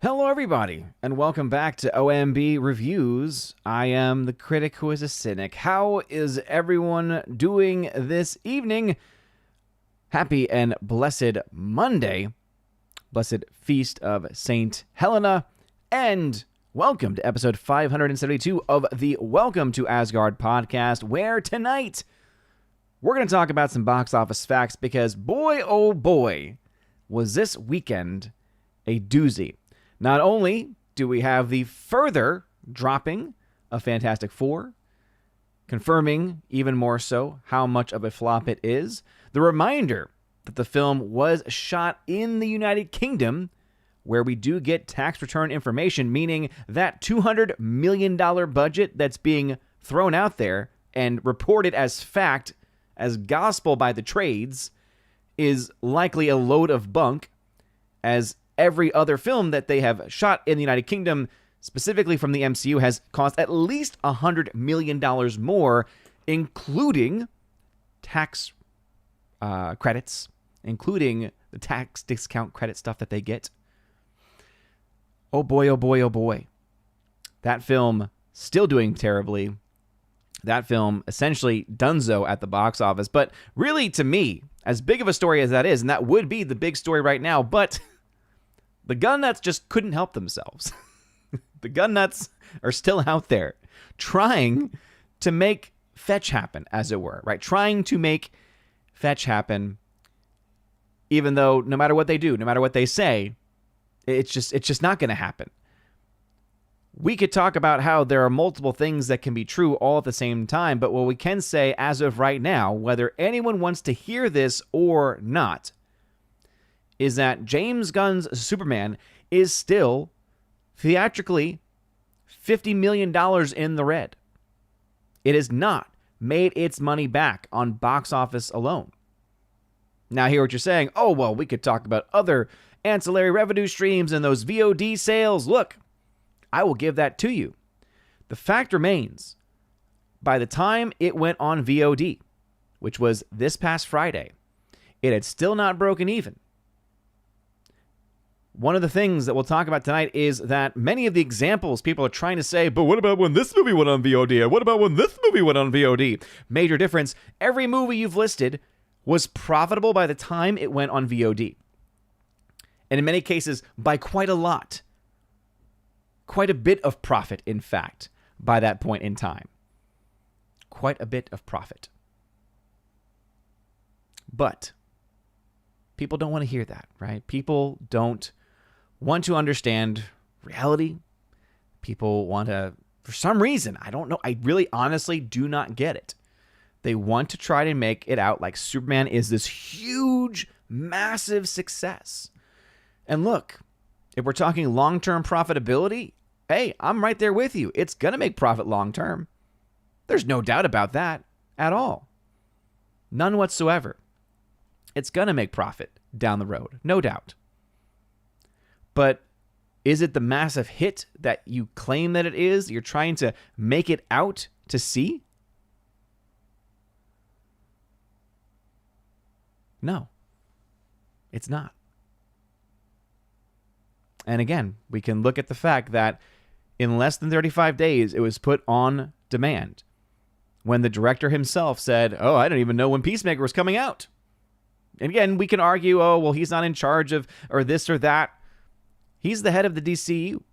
Hello, everybody, and welcome back to OMB Reviews. I am the critic who is a cynic. How is everyone doing this evening? Happy and blessed Monday, blessed feast of Saint Helena, and welcome to episode 572 of the Welcome to Asgard podcast, where tonight we're going to talk about some box office facts because boy, oh boy, was this weekend a doozy. Not only do we have the further dropping of Fantastic Four, confirming even more so how much of a flop it is, the reminder that the film was shot in the United Kingdom, where we do get tax return information, meaning that $200 million budget that's being thrown out there and reported as fact, as gospel by the trades, is likely a load of bunk, as every other film that they have shot in the United Kingdom, specifically from the MCU, has cost at least $100 million more, including tax credits, including the tax discount credit stuff that they get. Oh boy, oh boy, oh boy. That film still doing terribly. That film essentially donezo at the box office. But really, to me, as big of a story as that is, and that would be the big story right now, but the gun nuts just couldn't help themselves. The gun nuts are still out there trying to make fetch happen, as it were, right? Trying to make fetch happen, even though no matter what they do, no matter what they say, it's just not going to happen. We could talk about how there are multiple things that can be true all at the same time, but what we can say as of right now, whether anyone wants to hear this or not, is that James Gunn's Superman is still theatrically $50 million in the red. It has not made its money back on box office alone. Now, I hear what you're saying. Oh, well, we could talk about other ancillary revenue streams and those VOD sales. Look, I will give that to you. The fact remains, by the time it went on VOD, which was this past Friday, it had still not broken even. One of the things that we'll talk about tonight is that many of the examples people are trying to say, but what about when this movie went on VOD? And what about when this movie went on VOD? Major difference. Every movie you've listed was profitable by the time it went on VOD. And in many cases, by quite a lot. Quite a bit of profit, in fact, by that point in time. Quite a bit of profit. But people don't want to hear that, right? People don't want to understand reality. People want to, for some reason, I don't know, I really honestly do not get it. They want to try to make it out like Superman is this huge, massive success. And look, if we're talking long-term profitability, hey, I'm right there with you. It's going to make profit long-term. There's no doubt about that at all. None whatsoever. It's going to make profit down the road, no doubt. But is it the massive hit that you claim that it is? You're trying to make it out to see? No, it's not. And again, we can look at the fact that in less than 35 days, it was put on demand. When the director himself said, oh, I didn't even know when Peacemaker was coming out. And again, we can argue, oh, well, he's not in charge of or this or that. He's the head of the DCU.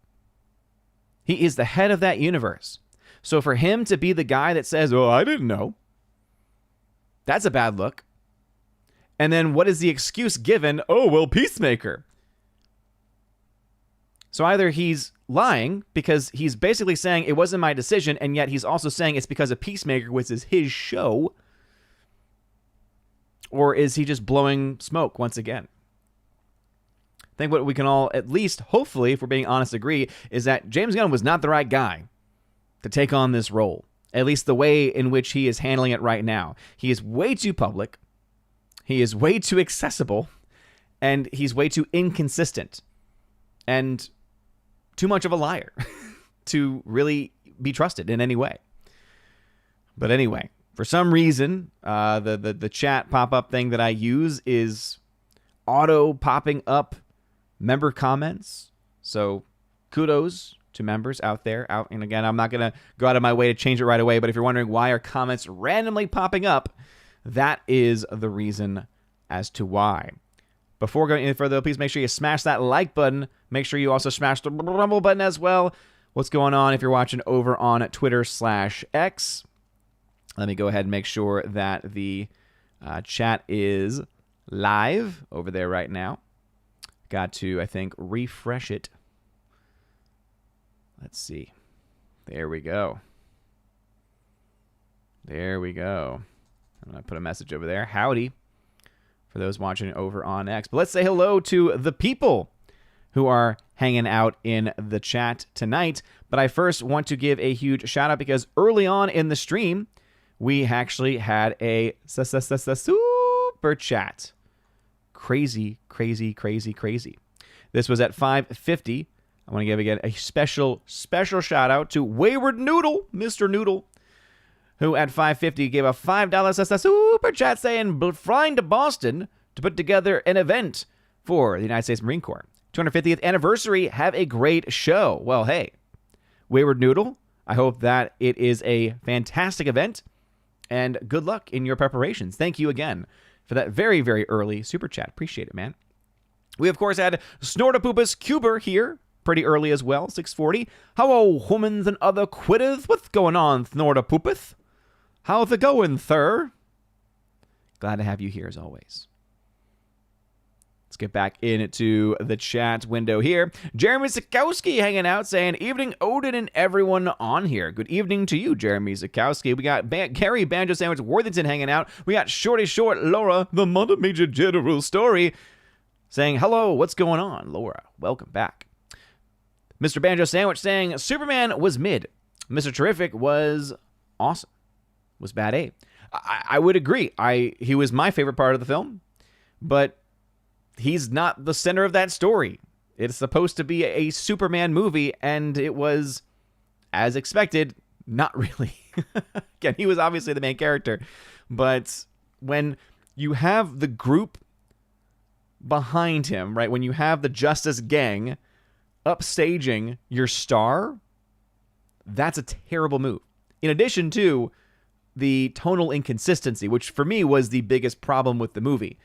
He is the head of that universe. So for him to be the guy that says, oh, I didn't know, that's a bad look. And then what is the excuse given? Oh, well, Peacemaker. So either he's lying because he's basically saying it wasn't my decision, and yet he's also saying it's because of Peacemaker, which is his show. Or is he just blowing smoke once again? I think what we can all, at least, hopefully, if we're being honest, agree, is that James Gunn was not the right guy to take on this role. At least the way in which he is handling it right now. He is way too public. He is way too accessible. And he's way too inconsistent. And too much of a liar to really be trusted in any way. But anyway, for some reason, the chat pop-up thing that I use is auto popping up member comments. So kudos to members out there. And again, I'm not going to go out of my way to change it right away, but if you're wondering why are comments randomly popping up, that is the reason as to why. Before going any further, please make sure you smash that like button. Make sure you also smash the rumble button as well. What's going on if you're watching over on Twitter/X? Let me go ahead and make sure that the chat is live over there right now. Got to, I think, refresh it. Let's see. There we go. There we go. I'm going to put a message over there. Howdy for those watching over on X. But let's say hello to the people who are hanging out in the chat tonight. But I first want to give a huge shout out because early on in the stream, we actually had a super chat. Crazy, crazy, crazy, crazy. This was at 5:50. I want to give again a special shout out to Wayward Noodle, Mr. Noodle, who at 5:50 gave a $5 super chat saying flying to Boston to put together an event for the United States Marine Corps. 250th anniversary, have a great show. Well, hey, Wayward Noodle, I hope that it is a fantastic event, and good luck in your preparations. Thank you again for that very, very early super chat. Appreciate it, man. We, of course, had Snortapoopus Cuber here pretty early as well, 6:40. Hello, humans and other quitters. What's going on, Snortapoopus? How's it going, sir? Glad to have you here as always. Let's get back into the chat window here. Jeremy Zakowski hanging out saying, evening, Odin and everyone on here. Good evening to you, Jeremy Zakowski. We got Carrie Banjo Sandwich Worthington hanging out. We got Shorty Short Laura, the Mother Major General Story, saying, hello, what's going on, Laura? Welcome back. Mr. Banjo Sandwich saying, Superman was mid. Mr. Terrific was awesome. Was bad A. I would agree. He was my favorite part of the film, but he's not the center of that story. It's supposed to be a Superman movie, and it was, as expected, not really. Again, he was obviously the main character, but when you have the group behind him, right, when you have the Justice Gang upstaging your star, that's a terrible move. In addition to the tonal inconsistency, which for me was the biggest problem with the movie.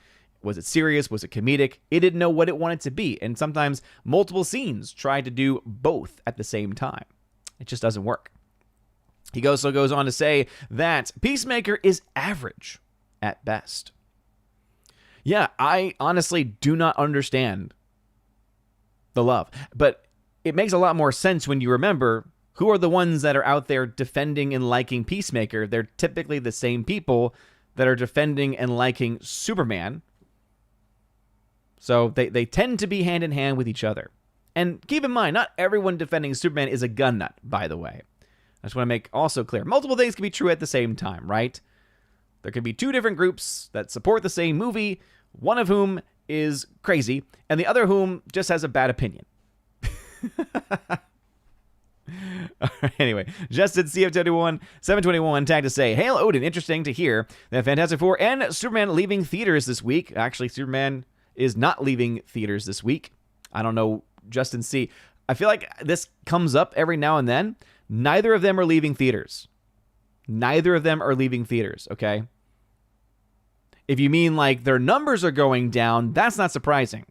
Was it serious? Was it comedic? It didn't know what it wanted to be. And sometimes multiple scenes tried to do both at the same time. It just doesn't work. He goes on to say that Peacemaker is average at best. Yeah, I honestly do not understand the love. But it makes a lot more sense when you remember who are the ones that are out there defending and liking Peacemaker. They're typically the same people that are defending and liking Superman. So they tend to be hand in hand with each other. And keep in mind, not everyone defending Superman is a gun nut, by the way. I just want to make also clear, multiple things can be true at the same time, right? There could be two different groups that support the same movie, one of whom is crazy, and the other whom just has a bad opinion. All right, anyway, Justin CF21 721 tagged to say, hail Odin, interesting to hear that Fantastic Four and Superman leaving theaters this week. Actually, Superman is not leaving theaters this week. I don't know, Justin C. I feel like this comes up every now and then. Neither of them are leaving theaters. Neither of them are leaving theaters, okay? If you mean like their numbers are going down, that's not surprising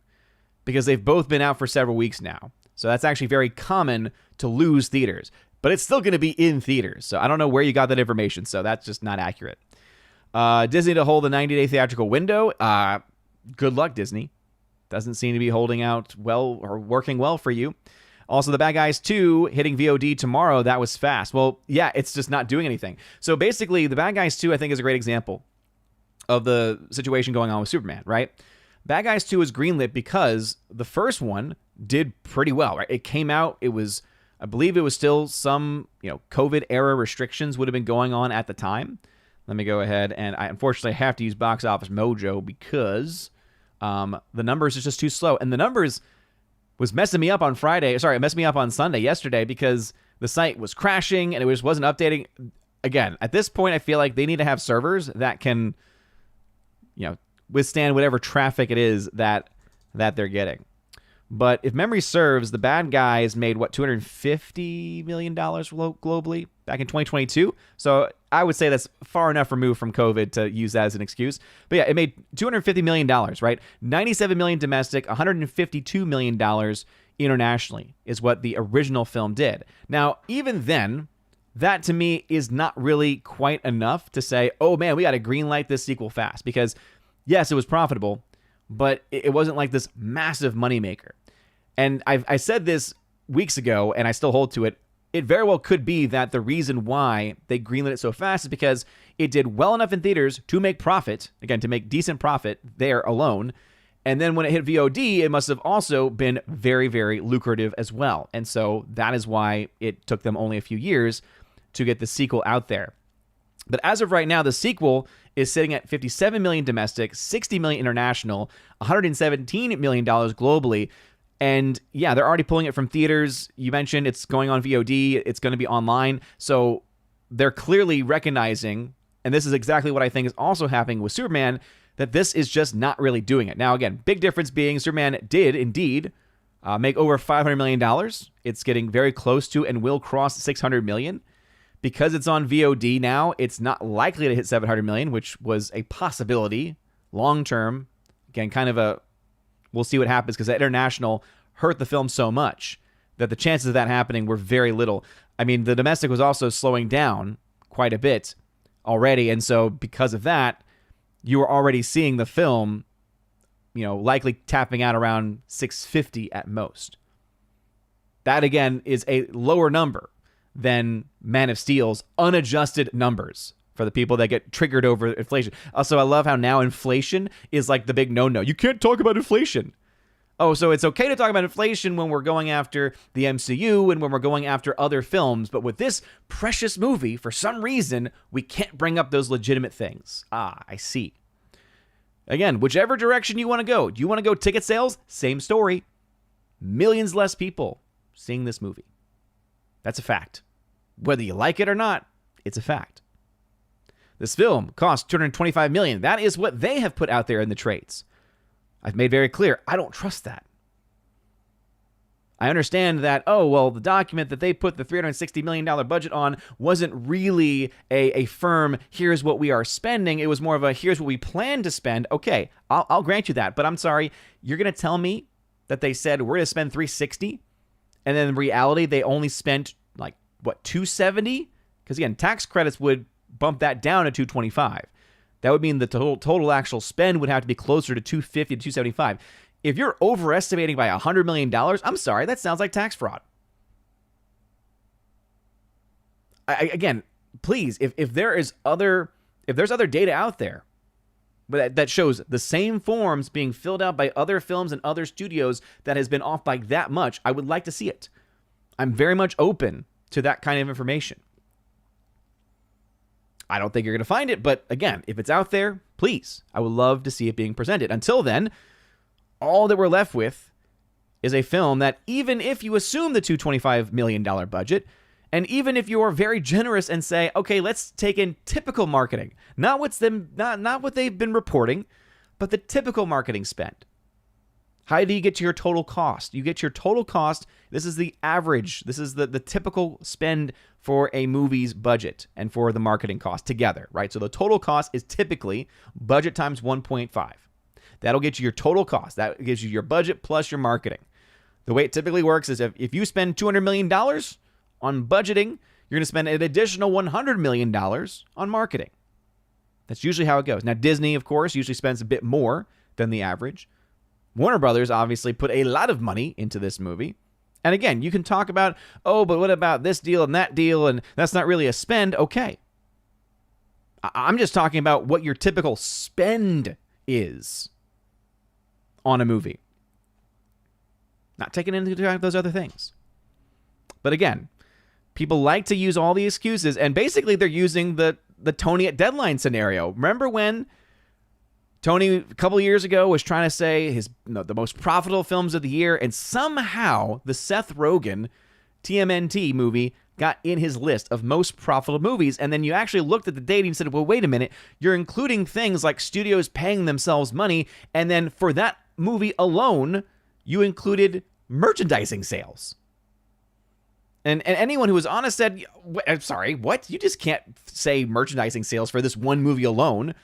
because they've both been out for several weeks now. So that's actually very common to lose theaters. But it's still going to be in theaters. So I don't know where you got that information. So that's just not accurate. Disney to hold a 90-day theatrical window. Good luck, Disney. Doesn't seem to be holding out well or working well for you. Also, The Bad Guys 2 hitting VOD tomorrow. That was fast. Well, yeah, it's just not doing anything. So basically, The Bad Guys 2, I think, is a great example of the situation going on with Superman, right? Bad Guys 2 was greenlit because the first one did pretty well, right? It came out, it was, I believe it was still some, COVID era restrictions would have been going on at the time. Let me go ahead and I unfortunately have to use Box Office Mojo because the numbers is just too slow. And the numbers was messing me up on it messed me up on Sunday yesterday because the site was crashing and it just wasn't updating. Again, at this point, I feel like they need to have servers that can, withstand whatever traffic it is that they're getting. But if memory serves, the bad guys made, what, $250 million globally back in 2022? So I would say that's far enough removed from COVID to use that as an excuse. But yeah, it made $250 million, right? $97 million domestic, $152 million internationally is what the original film did. Now, even then, that to me is not really quite enough to say, oh man, we got to greenlight this sequel fast. Because yes, it was profitable, but it wasn't like this massive moneymaker. And I said this weeks ago, and I still hold to it. It very well could be that the reason why they greenlit it so fast is because it did well enough in theaters to make profit, again, to make decent profit there alone. And then when it hit VOD, it must have also been very, very lucrative as well. And so that is why it took them only a few years to get the sequel out there. But as of right now, the sequel is sitting at $57 million domestic, $60 million international, $117 million globally. And yeah, they're already pulling it from theaters. You mentioned it's going on VOD. It's going to be online. So they're clearly recognizing, and this is exactly what I think is also happening with Superman, that this is just not really doing it. Now, again, big difference being Superman did indeed make over $500 million. It's getting very close to and will cross $600 million. Because it's on VOD now, it's not likely to hit $700 million, which was a possibility long term. Again, kind of a, we'll see what happens, because that international hurt the film so much that the chances of that happening were very little. I mean, the domestic was also slowing down quite a bit already. And so because of that, you were already seeing the film, likely tapping out around 650 at most. That, again, is a lower number than Man of Steel's unadjusted numbers for the people that get triggered over inflation. Also, I love how now inflation is like the big no-no. You can't talk about inflation. Oh, so it's okay to talk about inflation when we're going after the MCU and when we're going after other films, but with this precious movie, for some reason, we can't bring up those legitimate things. Ah, I see. Again, whichever direction you want to go. Do you want to go ticket sales? Same story. Millions less people seeing this movie. That's a fact. Whether you like it or not, it's a fact. This film cost $225 million. That is what they have put out there in the trades. I've made very clear, I don't trust that. I understand that, the document that they put the $360 million budget on wasn't really a firm, here's what we are spending. It was more of a, here's what we plan to spend. Okay, I'll grant you that. But I'm sorry, you're going to tell me that they said we're going to spend $360, and then in reality, they only spent $270? Because again, tax credits would bump that down to $225. That would mean the total actual spend would have to be closer to $250 to $275. If you're overestimating by $100 million, I'm sorry, that sounds like tax fraud. Again, please, if there's other data out there but that shows the same forms being filled out by other films and other studios that has been off by that much, I would like to see it. I'm very much open to that kind of information. I don't think you're going to find it, but again, if it's out there, please, I would love to see it being presented. Until then, all that we're left with is a film that, even if you assume the $225 million budget, and even if you're very generous and say, okay, let's take in typical marketing, not what they've been reporting, but the typical marketing spend. How do you get to your total cost? You get your total cost. This is the average. This is the typical spend for a movie's budget and for the marketing cost together, right? So the total cost is typically budget times 1.5. That'll get you your total cost. That gives you your budget plus your marketing. The way it typically works is if you spend $200 million on budgeting, you're going to spend an additional $100 million on marketing. That's usually how it goes. Now, Disney, of course, usually spends a bit more than the average. Warner Brothers obviously put a lot of money into this movie. And again, you can talk about, but what about this deal and that deal, and that's not really a spend. Okay. I'm just talking about what your typical spend is on a movie. Not taking into account those other things. But again, people like to use all the excuses, and basically they're using the Tony at deadline scenario. Remember when Tony, a couple years ago, was trying to say the most profitable films of the year, and somehow the Seth Rogen TMNT movie got in his list of most profitable movies, and then you actually looked at the data and said, well, wait a minute, you're including things like studios paying themselves money, and then for that movie alone, you included merchandising sales. And anyone who was honest said, I'm sorry, what? You just can't say merchandising sales for this one movie alone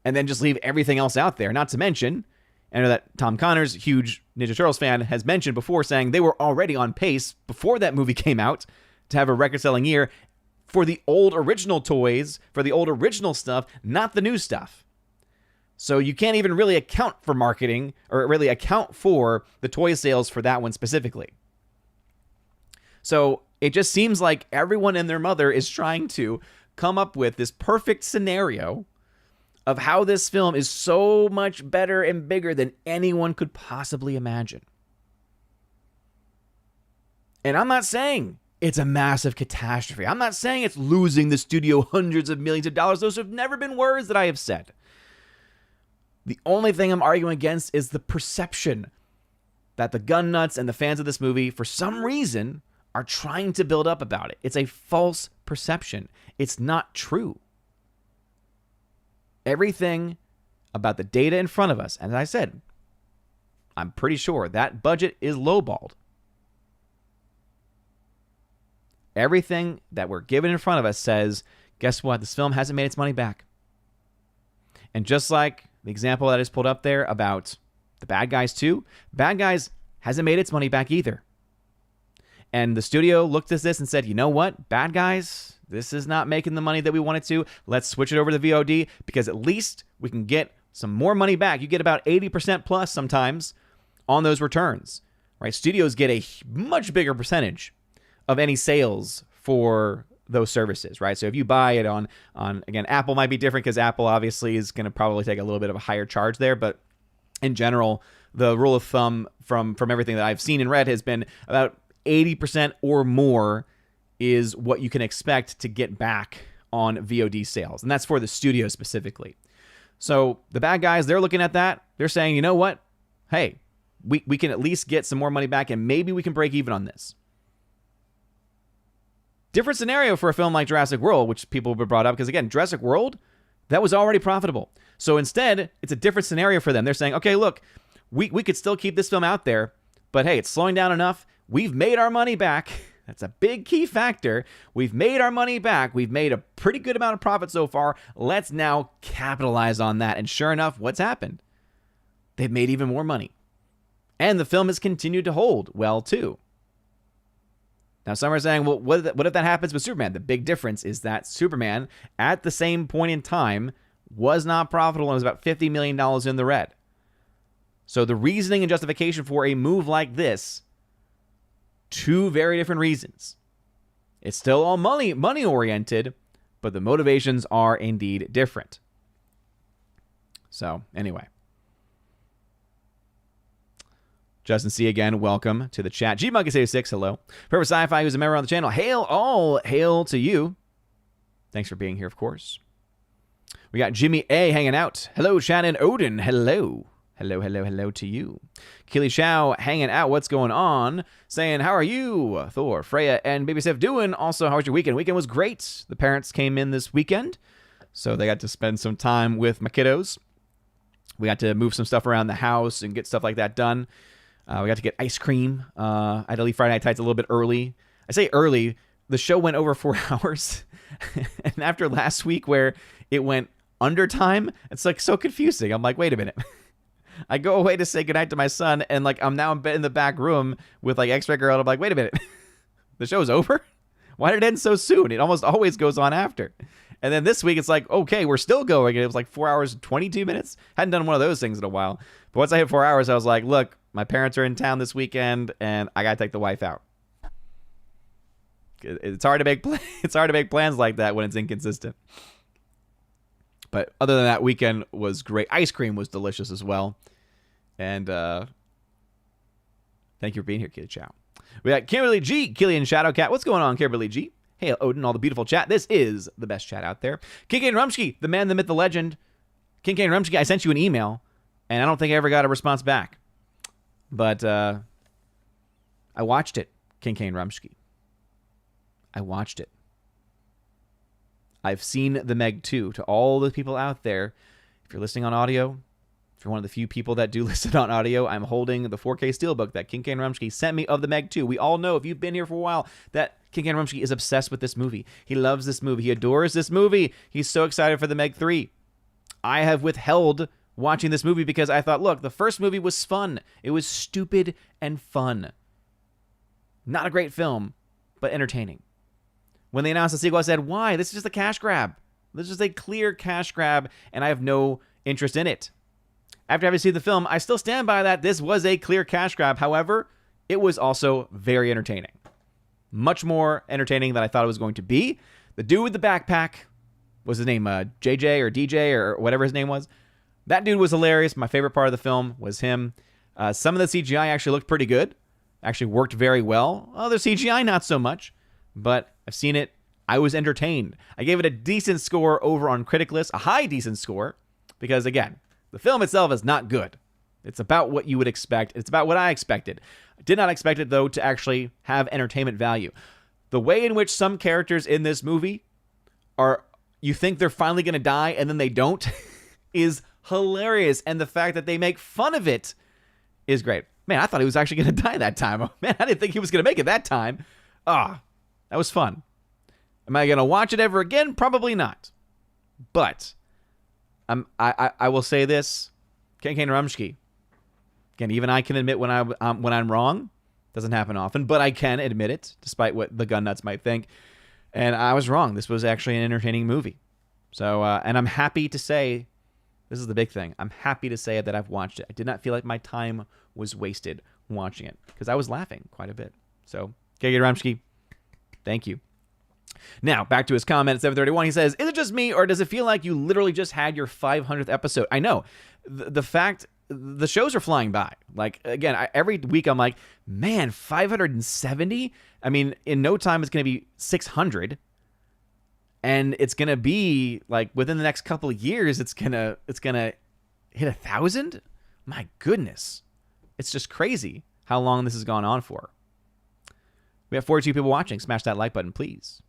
and then just leave everything else out there. Not to mention, I know that Tom Connors, huge Ninja Turtles fan, has mentioned before saying they were already on pace before that movie came out to have a record-selling year for the old original toys, for the old original stuff, not the new stuff. So you can't even really account for marketing or really account for the toy sales for that one specifically. So it just seems like everyone and their mother is trying to come up with this perfect scenario of how this film is so much better and bigger than anyone could possibly imagine. And I'm not saying it's a massive catastrophe. I'm not saying it's losing the studio hundreds of millions of dollars. Those have never been words that I have said. The only thing I'm arguing against is the perception that the gun nuts and the fans of this movie, for some reason, are trying to build up about it. It's a false perception. It's not true. Everything about the data in front of us, and as I said, I'm pretty sure that budget is lowballed. Everything that we're given in front of us says, guess what? This film hasn't made its money back. And just like the example that I just pulled up there about The Bad Guys 2, Bad Guys hasn't made its money back either. And the studio looked at this and said, you know what? Bad Guys, this is not making the money that we wanted to. Let's switch it over to VOD because at least we can get some more money back. You get about 80% plus sometimes on those returns, right? Studios get a much bigger percentage of any sales for those services, right? So if you buy it on again, Apple might be different because Apple obviously is going to probably take a little bit of a higher charge there, but in general, the rule of thumb from everything that I've seen and read has been about 80% or more is what you can expect to get back on VOD sales. And that's for the studio specifically. So the Bad Guys, they're looking at that. They're saying, you know what? Hey, we can at least get some more money back and maybe we can break even on this. Different scenario for a film like Jurassic World, which people have brought up because, again, Jurassic World, that was already profitable. So instead, it's a different scenario for them. They're saying, okay, look, we could still keep this film out there, but hey, it's slowing down enough. We've made our money back. That's a big key factor. We've made our money back. We've made a pretty good amount of profit so far. Let's now capitalize on that. And sure enough, what's happened? They've made even more money. And the film has continued to hold well, too. Now, some are saying, well, what if that happens with Superman? The big difference is that Superman, at the same point in time, was not profitable and was about $50 million in the red. So the reasoning and justification for a move like this, two very different reasons. It's still all money-oriented, but the motivations are indeed different. So, anyway. Justin C. again, welcome to the chat. GMuggis86, hello. Forever Sci-Fi, who's a member on the channel. Hail to you. Thanks for being here, of course. We got Jimmy A. hanging out. Hello, Shannon Odin. Hello. Hello to you. Keely Chow hanging out. What's going on? Saying, how are you? Thor, Freya, and Baby Sif doing? Also, how was your weekend? Weekend was great. The parents came in this weekend, so they got to spend some time with my kiddos. We got to move some stuff around the house and get stuff like that done. We got to get ice cream. I had to leave Friday Night Tights a little bit early. I say early. The show went over 4 hours. And after last week where it went under time, it's like so confusing. I'm like, wait a minute. I go away to say goodnight to my son, and like I'm now in the back room with like X-Ray Girl. And I'm like, wait a minute. The show's over? Why did it end so soon? It almost always goes on after. And then this week, it's like, okay, we're still going. And it was like 4 hours and 22 minutes. Hadn't done one of those things in a while. But once I hit 4 hours, I was like, look, my parents are in town this weekend, and I got to take the wife out. It's hard to make plans like that when it's inconsistent. But other than that, weekend was great. Ice cream was delicious as well. And thank you for being here, Kid Chow. We got Kimberly G, Killian Shadowcat. What's going on, Kimberly G? Hey, Odin, all the beautiful chat. This is the best chat out there. Kincaid Rumsky, the man, the myth, the legend. Kincaid Rumsky, I sent you an email, and I don't think I ever got a response back. But I watched it, Kincaid Rumsky. I watched it. I've seen the Meg 2. To all the people out there, if you're listening on audio, If you're one of the few people that do listen on audio, I'm holding the 4K Steelbook that Kincaid Rumsky sent me of the Meg 2. We all know, if you've been here for a while, that Kincaid Rumsky is obsessed with this movie. He loves this movie. He adores this movie. He's so excited for the Meg 3. I have withheld watching this movie because I thought, look, the first movie was fun. It was stupid and fun. Not a great film, but entertaining. When they announced the sequel, I said, why? This is just a cash grab. This is a clear cash grab, and I have no interest in it. After having seen the film, I still stand by that this was a clear cash grab. However, it was also very entertaining. Much more entertaining than I thought it was going to be. The dude with the backpack, was his name JJ or DJ or whatever his name was? That dude was hilarious. My favorite part of the film was him. Some of the CGI actually looked pretty good. Actually worked very well. Other CGI, not so much. But I've seen it. I was entertained. I gave it a decent score over on Critic List. A high decent score. Because, again, the film itself is not good. It's about what you would expect. It's about what I expected. I did not expect it, though, to actually have entertainment value. The way in which some characters in this movie are, you think they're finally going to die and then they don't, is hilarious. And the fact that they make fun of it is great. Man, I thought he was actually going to die that time. Oh, man, I didn't think he was going to make it that time. That was fun. Am I going to watch it ever again? Probably not. But I will say this. Kincaid Rumsky. Again, even I can admit when I'm wrong. Doesn't happen often, but I can admit it, despite what the gun nuts might think. And I was wrong. This was actually an entertaining movie. So, and I'm happy to say, this is the big thing. I'm happy to say that I've watched it. I did not feel like my time was wasted watching it because I was laughing quite a bit. So, Kincaid Rumsky, thank you. Now, back to his comment at 7:31. He says, is it just me, or does it feel like you literally just had your 500th episode? I know. The fact, the shows are flying by. Like, again, every week I'm like, man, 570? I mean, in no time it's going to be 600. And it's going to be, like, within the next couple of years, it's going to hit 1,000? My goodness. It's just crazy how long this has gone on for. We have 42 people watching. Smash that like button, please.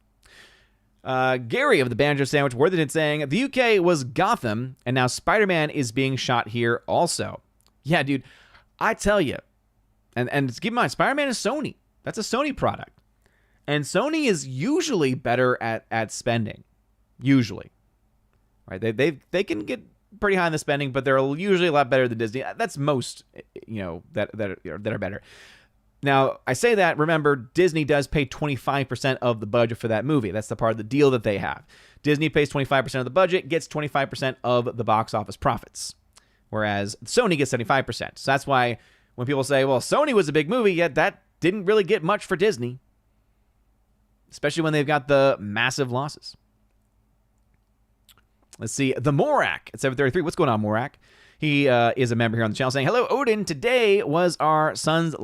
Gary of the Banjo Sandwich Worthington saying, the UK was Gotham, and now Spider-Man is being shot here also. Yeah, dude, I tell you, and keep in mind, Spider-Man is Sony. That's a Sony product. And Sony is usually better at spending. Usually. Right? They can get pretty high in the spending, but they're usually a lot better than Disney. That's most, that are better. Now, I say that, remember, Disney does pay 25% of the budget for that movie. That's the part of the deal that they have. Disney pays 25% of the budget, gets 25% of the box office profits, whereas Sony gets 75%. So that's why when people say, well, Sony was a big movie, yet that didn't really get much for Disney, especially when they've got the massive losses. Let's see. The Morak at 7:33. What's going on, Morak? He is a member here on the channel saying, hello, Odin. Today was our son's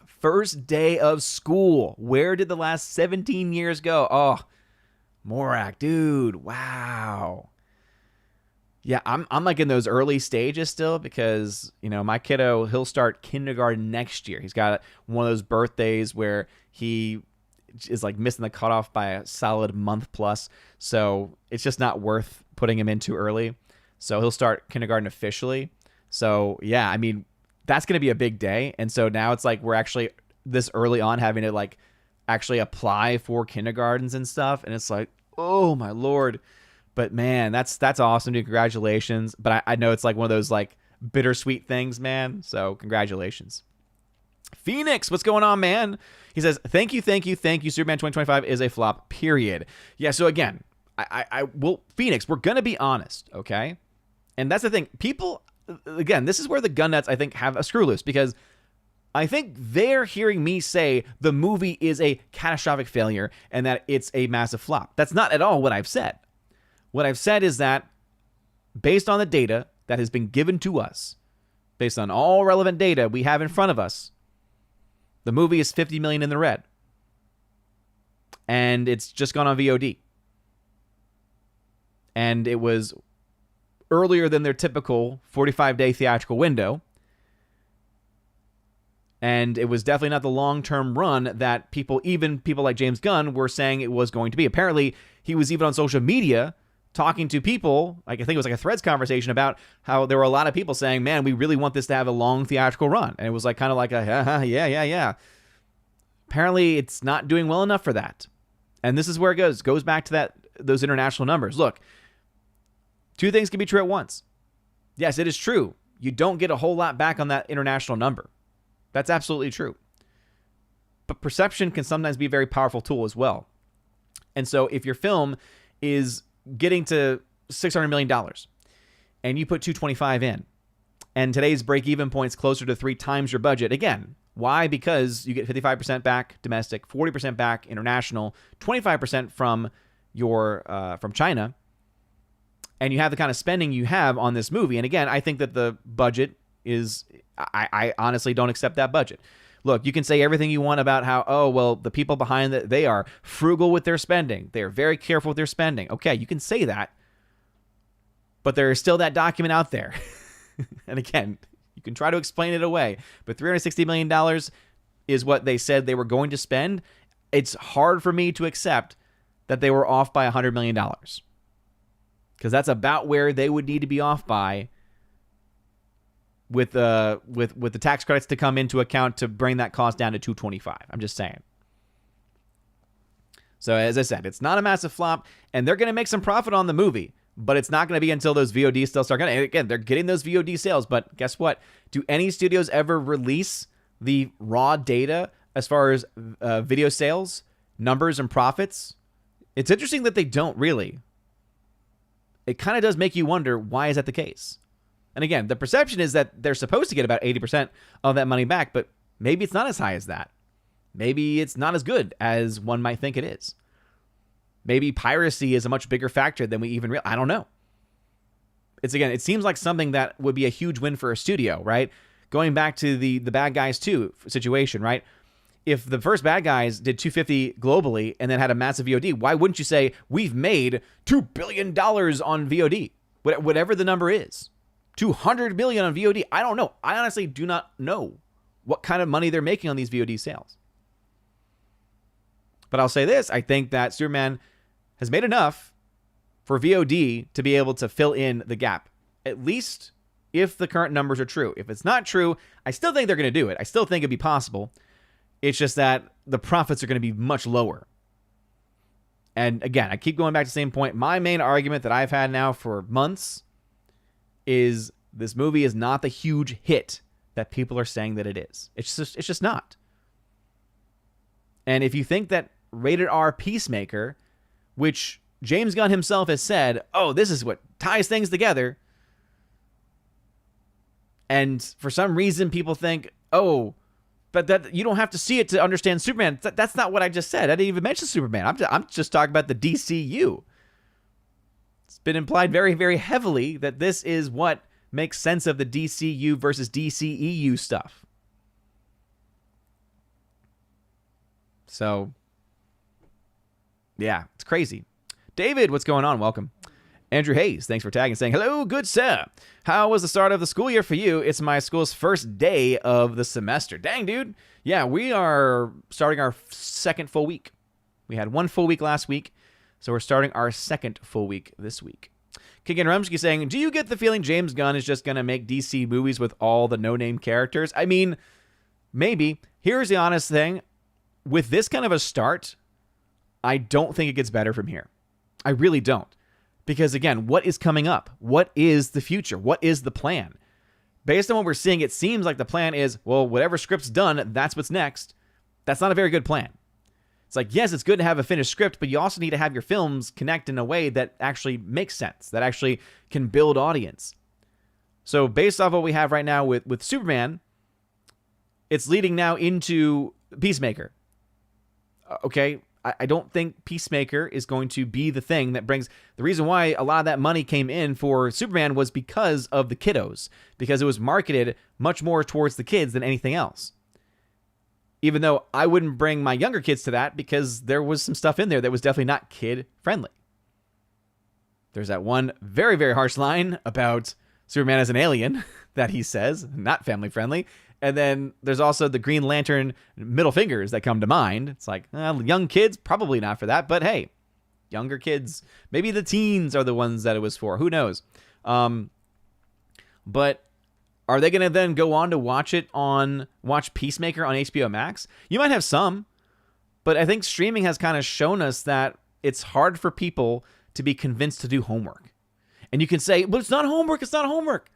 first day of school. Where did the last 17 years go? Oh, Morak, dude. Wow. Yeah, I'm like in those early stages still because, my kiddo, he'll start kindergarten next year. He's got one of those birthdays where he is like missing the cutoff by a solid month plus. So it's just not worth putting him in too early. So he'll start kindergarten officially. So yeah, I mean, that's going to be a big day. And so now it's like we're actually this early on having to like actually apply for kindergartens and stuff. And it's like, oh my Lord. But man, that's awesome, dude. Congratulations. But I know it's like one of those like bittersweet things, man. So congratulations. Phoenix, what's going on, man? He says, thank you. Superman 2025 is a flop, period. Yeah, so again, Phoenix, we're going to be honest, okay? And that's the thing. People, again, this is where the gun nuts, I think, have a screw loose because I think they're hearing me say the movie is a catastrophic failure and that it's a massive flop. That's not at all what I've said. What I've said is that based on the data that has been given to us, based on all relevant data we have in front of us, the movie is 50 million in the red. And it's just gone on VOD. And it was earlier than their typical 45-day theatrical window. And it was definitely not the long-term run that people like James Gunn, were saying it was going to be. Apparently, he was even on social media talking to people, like I think it was like a Threads conversation about how there were a lot of people saying, man, we really want this to have a long theatrical run. And it was like kind of like a, yeah. Apparently it's not doing well enough for that. And this is where it goes back to those international numbers. Look, two things can be true at once. Yes, it is true. You don't get a whole lot back on that international number. That's absolutely true. But perception can sometimes be a very powerful tool as well. And so if your film is getting to $600 million and you put 225 in, and today's break-even point's closer to 3 times your budget, again, why? Because you get 55% back domestic, 40% back international, 25% from from China, and you have the kind of spending you have on this movie. And again, I think that the budget is, I honestly don't accept that budget. Look, you can say everything you want about how, oh, well, the people behind it, they are frugal with their spending. They are very careful with their spending. Okay, you can say that, but there is still that document out there. And again, you can try to explain it away, but $360 million is what they said they were going to spend. It's hard for me to accept that they were off by $100 million, because that's about where they would need to be off by with the tax credits to come into account to bring that cost down to 225. I'm just saying. So as I said, it's not a massive flop, and they're going to make some profit on the movie, but it's not going to be until those VOD sales start going. And again, they're getting those VOD sales, but guess what? Do any studios ever release the raw data as far as video sales, numbers, and profits? It's interesting that they don't really. It kind of does make you wonder, why is that the case? And again, the perception is that they're supposed to get about 80% of that money back, but maybe it's not as high as that. Maybe it's not as good as one might think it is. Maybe piracy is a much bigger factor than we even realize. I don't know. It seems like something that would be a huge win for a studio, right? Going back to the Bad Guys 2 situation, right? If the first Bad Guys did 250 globally and then had a massive VOD, why wouldn't you say, we've made $2 billion on VOD? Whatever the number is. 200 million on VOD. I don't know. I honestly do not know what kind of money they're making on these VOD sales. But I'll say this. I think that Superman has made enough for VOD to be able to fill in the gap, at least if the current numbers are true. If it's not true, I still think they're going to do it. I still think it'd be possible. It's just that the profits are going to be much lower. And again, I keep going back to the same point. My main argument that I've had now for months is this movie is not the huge hit that people are saying that it is. It's just not. And if you think that rated R Peacemaker, which James Gunn himself has said, oh, this is what ties things together, and for some reason people think, oh, but that you don't have to see it to understand Superman. That's not what I just said. I didn't even mention Superman. I'm just talking about the DCU. It's been implied very, very heavily that this is what makes sense of the DCU versus DCEU stuff. So, yeah, it's crazy. David, what's going on? Welcome. Andrew Hayes, thanks for tagging, saying, hello, good sir. How was the start of the school year for you? It's my school's first day of the semester. Dang, dude. Yeah, we are starting our second full week. We had one full week last week, so we're starting our second full week this week. Kigan Rumsky saying, do you get the feeling James Gunn is just going to make DC movies with all the no-name characters? I mean, maybe. Here's the honest thing. With this kind of a start, I don't think it gets better from here. I really don't. Because again, what is coming up? What is the future? What is the plan? Based on what we're seeing, it seems like the plan is, well, whatever script's done, that's what's next. That's not a very good plan. It's like, yes, it's good to have a finished script, but you also need to have your films connect in a way that actually makes sense, that actually can build audience. So based off what we have right now with Superman, it's leading now into Peacemaker. Okay, I don't think Peacemaker is going to be the thing that brings... The reason why a lot of that money came in for Superman was because of the kiddos, because it was marketed much more towards the kids than anything else. Even though I wouldn't bring my younger kids to that, because there was some stuff in there that was definitely not kid-friendly. There's that one very, very harsh line about Superman as an alien that he says, not family-friendly. And then there's also the Green Lantern middle fingers that come to mind. It's like, young kids, probably not for that, but hey, younger kids. Maybe the teens are the ones that it was for. Who knows? But are they going to then go on to watch Peacemaker on HBO Max? You might have some, but I think streaming has kind of shown us that it's hard for people to be convinced to do homework. And you can say, but it's not homework. It's not homework.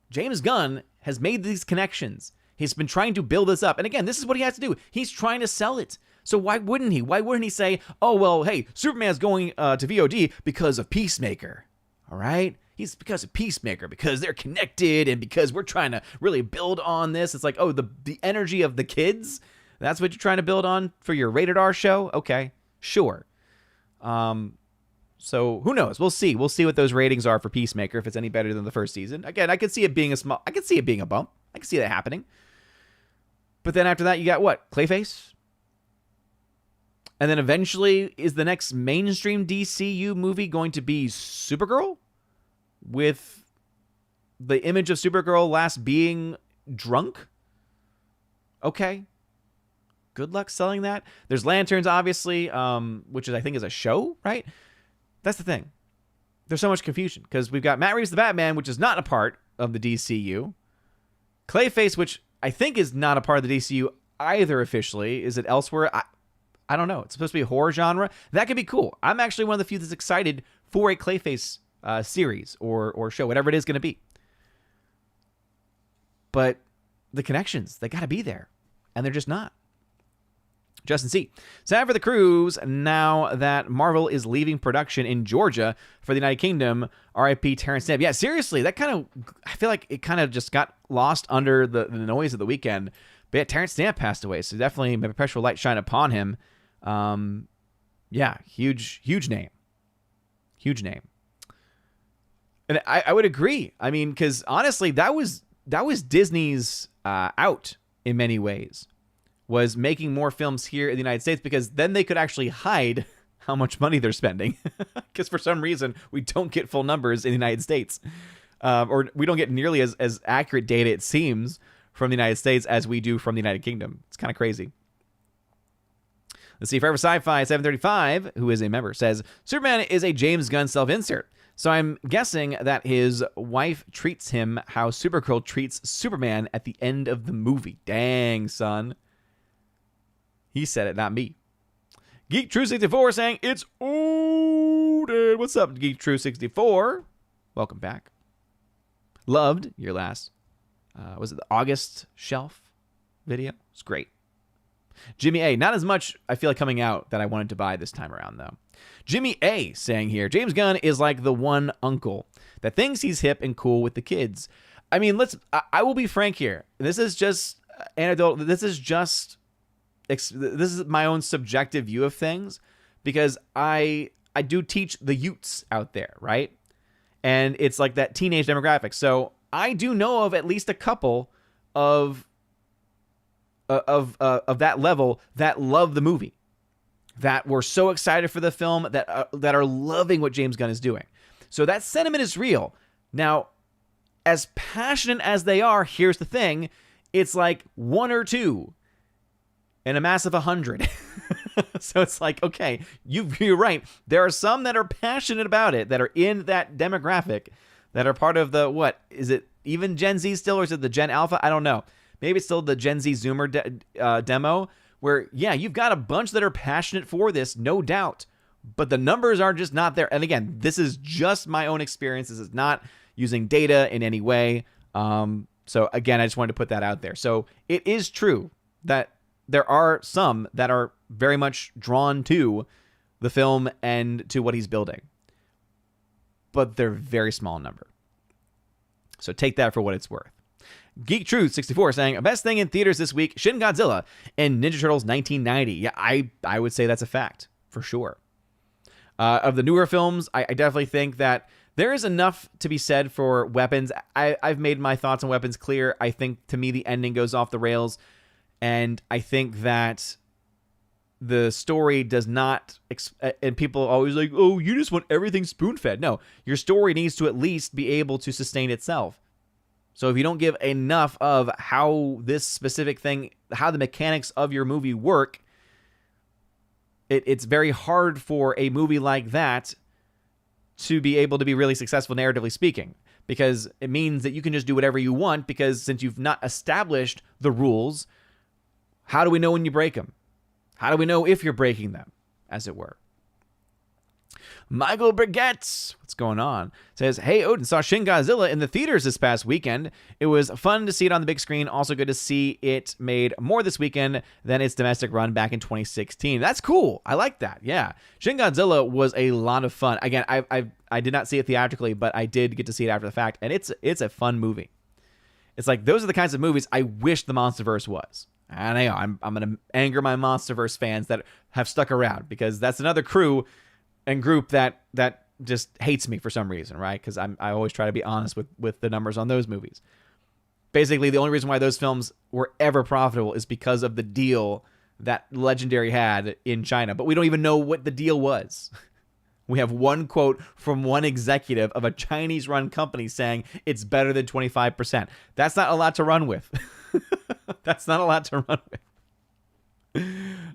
James Gunn has made these connections. He's been trying to build this up. And again, this is what he has to do. He's trying to sell it. So why wouldn't he? Why wouldn't he say, oh, well, hey, Superman's going to VOD because of Peacemaker. All right? He's because of Peacemaker, because they're connected and because we're trying to really build on this. It's like, oh, the energy of the kids, that's what you're trying to build on for your rated R show? Okay, sure. So who knows? We'll see. We'll see what those ratings are for Peacemaker, if it's any better than the first season. Again, I could see it being I could see it being a bump. I could see that happening. But then after that, you got what? Clayface? And then eventually, is the next mainstream DCU movie going to be Supergirl? With the image of Supergirl last being drunk? Okay. Good luck selling that. There's Lanterns, obviously, which I think is a show, right? That's the thing. There's so much confusion because we've got Matt Reeves' The Batman, which is not a part of the DCU. Clayface, which I think is not a part of the DCU either officially. Is it elsewhere? I don't know. It's supposed to be a horror genre. That could be cool. I'm actually one of the few that's excited for a Clayface series or show, whatever it is going to be. But the connections, they got to be there. And they're just not. Justin C. Sad for the crews now that Marvel is leaving production in Georgia for the United Kingdom. R.I.P. Terrence Stamp. Yeah, seriously, that kind of, I feel like it kind of just got lost under the noise of the weekend. But yeah, Terrence Stamp passed away, so definitely may perpetual light shine upon him. Yeah, huge name. Huge name. And I would agree. I mean, because honestly, that was Disney's out in many ways. Was making more films here in the United States because then they could actually hide how much money they're spending. Because for some reason, we don't get full numbers in the United States. Or we don't get nearly as accurate data, it seems, from the United States as we do from the United Kingdom. It's kind of crazy. Let's see. Forever Sci-Fi 735, who is a member, says, Superman is a James Gunn self-insert. So I'm guessing that his wife treats him how Supergirl treats Superman at the end of the movie. Dang, son. He said it, not me. Geek True 64 saying it's old. What's up, Geek True 64? Welcome back. Loved your last, was it the August shelf video? It's great. Jimmy A, not as much I feel like coming out that I wanted to buy this time around though. Jimmy A saying here, James Gunn is like the one uncle that thinks he's hip and cool with the kids. I mean, I will be frank here. This is just anecdotal. This is my own subjective view of things because I do teach the youths out there, right? And it's like that teenage demographic. So I do know of at least a couple of that level that love the movie, that were so excited for the film, that are loving what James Gunn is doing. So that sentiment is real. Now, as passionate as they are, here's the thing. It's like one or two in a mass of 100. So it's like, okay, you're right. There are some that are passionate about it, that are in that demographic, that are part of the, what, is it even Gen Z still, or is it the Gen Alpha? I don't know. Maybe it's still the Gen Z Zoomer demo, where, yeah, you've got a bunch that are passionate for this, no doubt. But the numbers are just not there. And again, this is just my own experience. This is not using data in any way. So again, I just wanted to put that out there. So it is true that there are some that are very much drawn to the film and to what he's building. But they're a very small number. So take that for what it's worth. Geek Truth 64 saying, best thing in theaters this week, Shin Godzilla and Ninja Turtles 1990. Yeah, I would say that's a fact, for sure. Of the newer films, I definitely think that there is enough to be said for Weapons. I've made my thoughts on Weapons clear. I think, to me, the ending goes off the rails. And I think that the story does not, and people always like, oh, you just want everything spoon-fed. No, your story needs to at least be able to sustain itself. So if you don't give enough of how this specific thing, how the mechanics of your movie work, It's very hard for a movie like that to be able to be really successful, narratively speaking, because it means that you can just do whatever you want, because since you've not established the rules, how do we know when you break them? How do we know if you're breaking them, as it were? Michael Brigette's, what's going on, says, hey, Odin, saw Shin Godzilla in the theaters this past weekend. It was fun to see it on the big screen. Also good to see it made more this weekend than its domestic run back in 2016. That's cool. I like that. Yeah. Shin Godzilla was a lot of fun. Again, I did not see it theatrically, but I did get to see it after the fact, and it's a fun movie. It's like, those are the kinds of movies I wish the MonsterVerse was. And I know I'm going to anger my MonsterVerse fans that have stuck around, because that's another crew and group that just hates me for some reason, right? Because I always try to be honest with the numbers on those movies. Basically, the only reason why those films were ever profitable is because of the deal that Legendary had in China. But we don't even know what the deal was. We have one quote from one executive of a Chinese-run company saying it's better than 25%. That's not a lot to run with. That's not a lot to run with.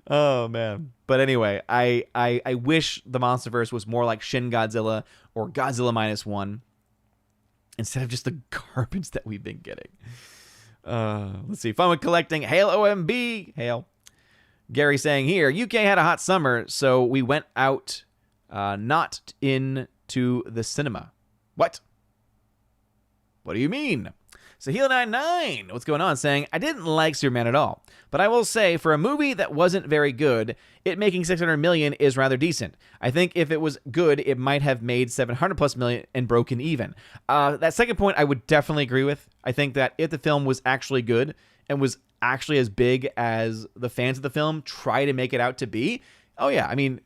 Oh, man. But anyway, I wish the MonsterVerse was more like Shin Godzilla or Godzilla -1 instead of just the garbage that we've been getting. Let's see. Fun with collecting. Hail OMB. Hail. Gary saying here, UK had a hot summer, so we went out, not into the cinema. What? What do you mean? So Heal99, what's going on, saying, I didn't like Superman at all, but I will say, for a movie that wasn't very good, it making $600 million is rather decent. I think if it was good, it might have made $700+ million and broken even. That second point I would definitely agree with. I think that if the film was actually good and was actually as big as the fans of the film try to make it out to be, oh yeah, I mean,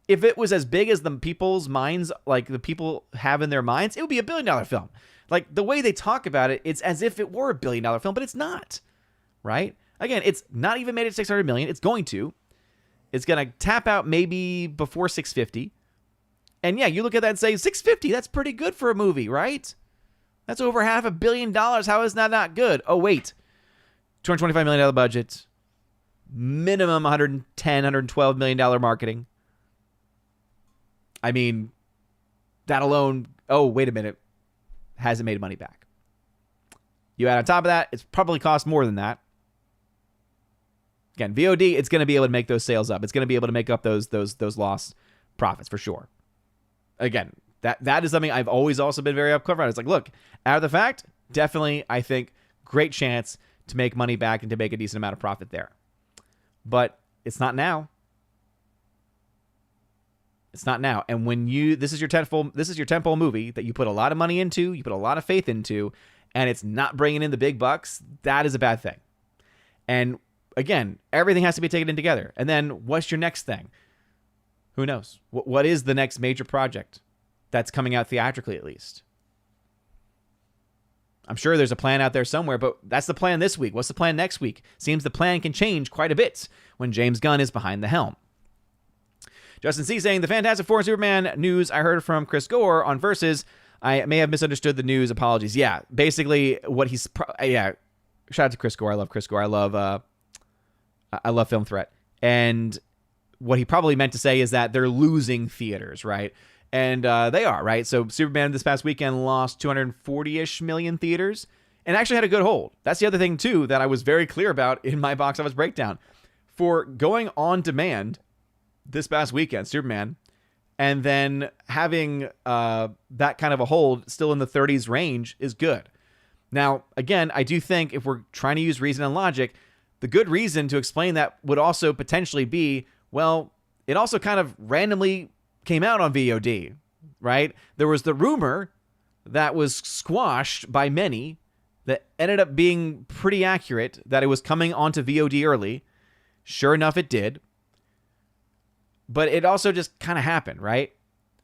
if it was as big as the people's minds, like the people have in their minds, it would be $1 billion film. Like, the way they talk about it, it's as if it were $1 billion film, but it's not, right? Again, it's not even made at $600 million. It's going to. It's going to tap out maybe before 650. And yeah, you look at that and say, 650, that's pretty good for a movie, right? That's over $500 million. How is that not good? Oh, wait. $225 million budget. Minimum $110, $112 million marketing. I mean, that alone, oh, wait a minute. Hasn't made money back. You add on top of that, it's probably cost more than that. Again, VOD, it's going to be able to make those sales up. It's going to be able to make up those lost profits for sure. Again, that is something I've always also been very upfront about. It's like, look, out of the fact, definitely, I think, great chance to make money back and to make a decent amount of profit there. But it's not now. It's not now. And when this is your tentpole movie that you put a lot of money into, you put a lot of faith into, and it's not bringing in the big bucks, that is a bad thing. And again, everything has to be taken in together. And then what's your next thing? Who knows? What is the next major project that's coming out theatrically, at least? I'm sure there's a plan out there somewhere, but that's the plan this week. What's the plan next week? Seems the plan can change quite a bit when James Gunn is behind the helm. Justin C. saying, the Fantastic Four and Superman news I heard from Chris Gore on Versus. I may have misunderstood the news. Apologies. Yeah, basically what he's... shout out to Chris Gore. I love Chris Gore. I love Film Threat. And what he probably meant to say is that they're losing theaters, right? And they are, right? So Superman this past weekend lost 240-ish million theaters and actually had a good hold. That's the other thing, too, that I was very clear about in my box office breakdown. For going on demand this past weekend, Superman, and then having that kind of a hold still in the 30s range is good. Now, again, I do think if we're trying to use reason and logic, the good reason to explain that would also potentially be, well, it also kind of randomly came out on VOD, right? There was the rumor that was squashed by many that ended up being pretty accurate that it was coming onto VOD early. Sure enough, it did. But it also just kind of happened, right?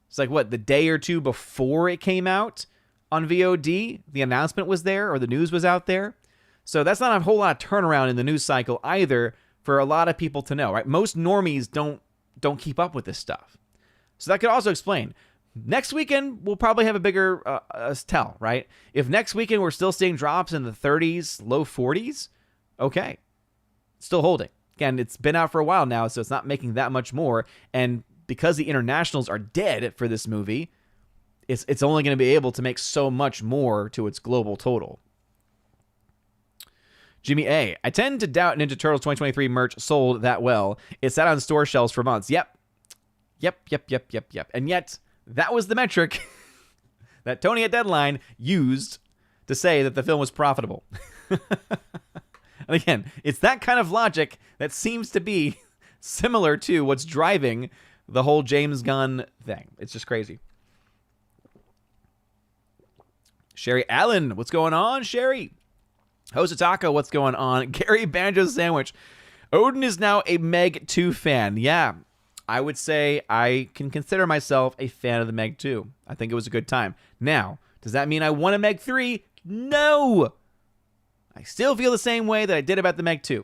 It's like, what, the day or two before it came out on VOD, the announcement was there or the news was out there. So that's not a whole lot of turnaround in the news cycle either for a lot of people to know, right? Most normies don't keep up with this stuff. So that could also explain. Next weekend, we'll probably have a bigger tell, right? If next weekend we're still seeing drops in the 30s, low 40s, okay. Still holding. Again, it's been out for a while now, so it's not making that much more. And because the internationals are dead for this movie, it's only going to be able to make so much more to its global total. Jimmy A. I tend to doubt Ninja Turtles 2023 merch sold that well. It sat on store shelves for months. Yep. And yet, that was the metric that Tony at Deadline used to say that the film was profitable. And again, it's that kind of logic that seems to be similar to what's driving the whole James Gunn thing. It's just crazy. Sherry Allen, what's going on, Sherry? Hosataka, what's going on? Gary Banjo Sandwich. Odin is now a Meg 2 fan. Yeah, I would say I can consider myself a fan of the Meg 2. I think it was a good time. Now, does that mean I want a Meg 3? No! I still feel the same way that I did about the Meg 2.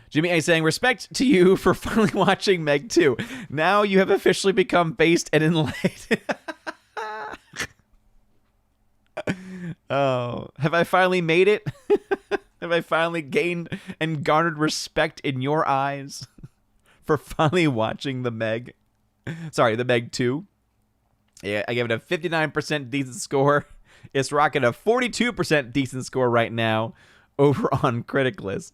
Jimmy A saying, respect to you for finally watching Meg 2. Now you have officially become based and enlightened. Oh, have I finally made it? Have I finally gained and garnered respect in your eyes for finally watching the Meg? Sorry, the Meg 2. Yeah, I gave it a 59% decent score. It's rocking a 42% decent score right now over on Critic List.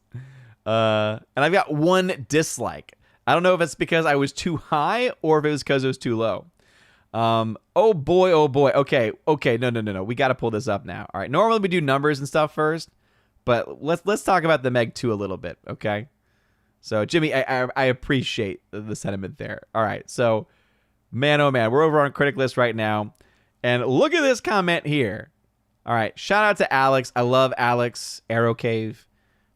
And I've got one dislike. I don't know if it's because I was too high or if it was because it was too low. Oh boy. Okay. No. We got to pull this up now. All right. Normally we do numbers and stuff first, but let's talk about the Meg 2 a little bit. Okay. So Jimmy, I appreciate the sentiment there. All right. So man, oh man, we're over on Critic List right now. And look at this comment here. All right. Shout out to Alex. I love Alex Arrow Cave.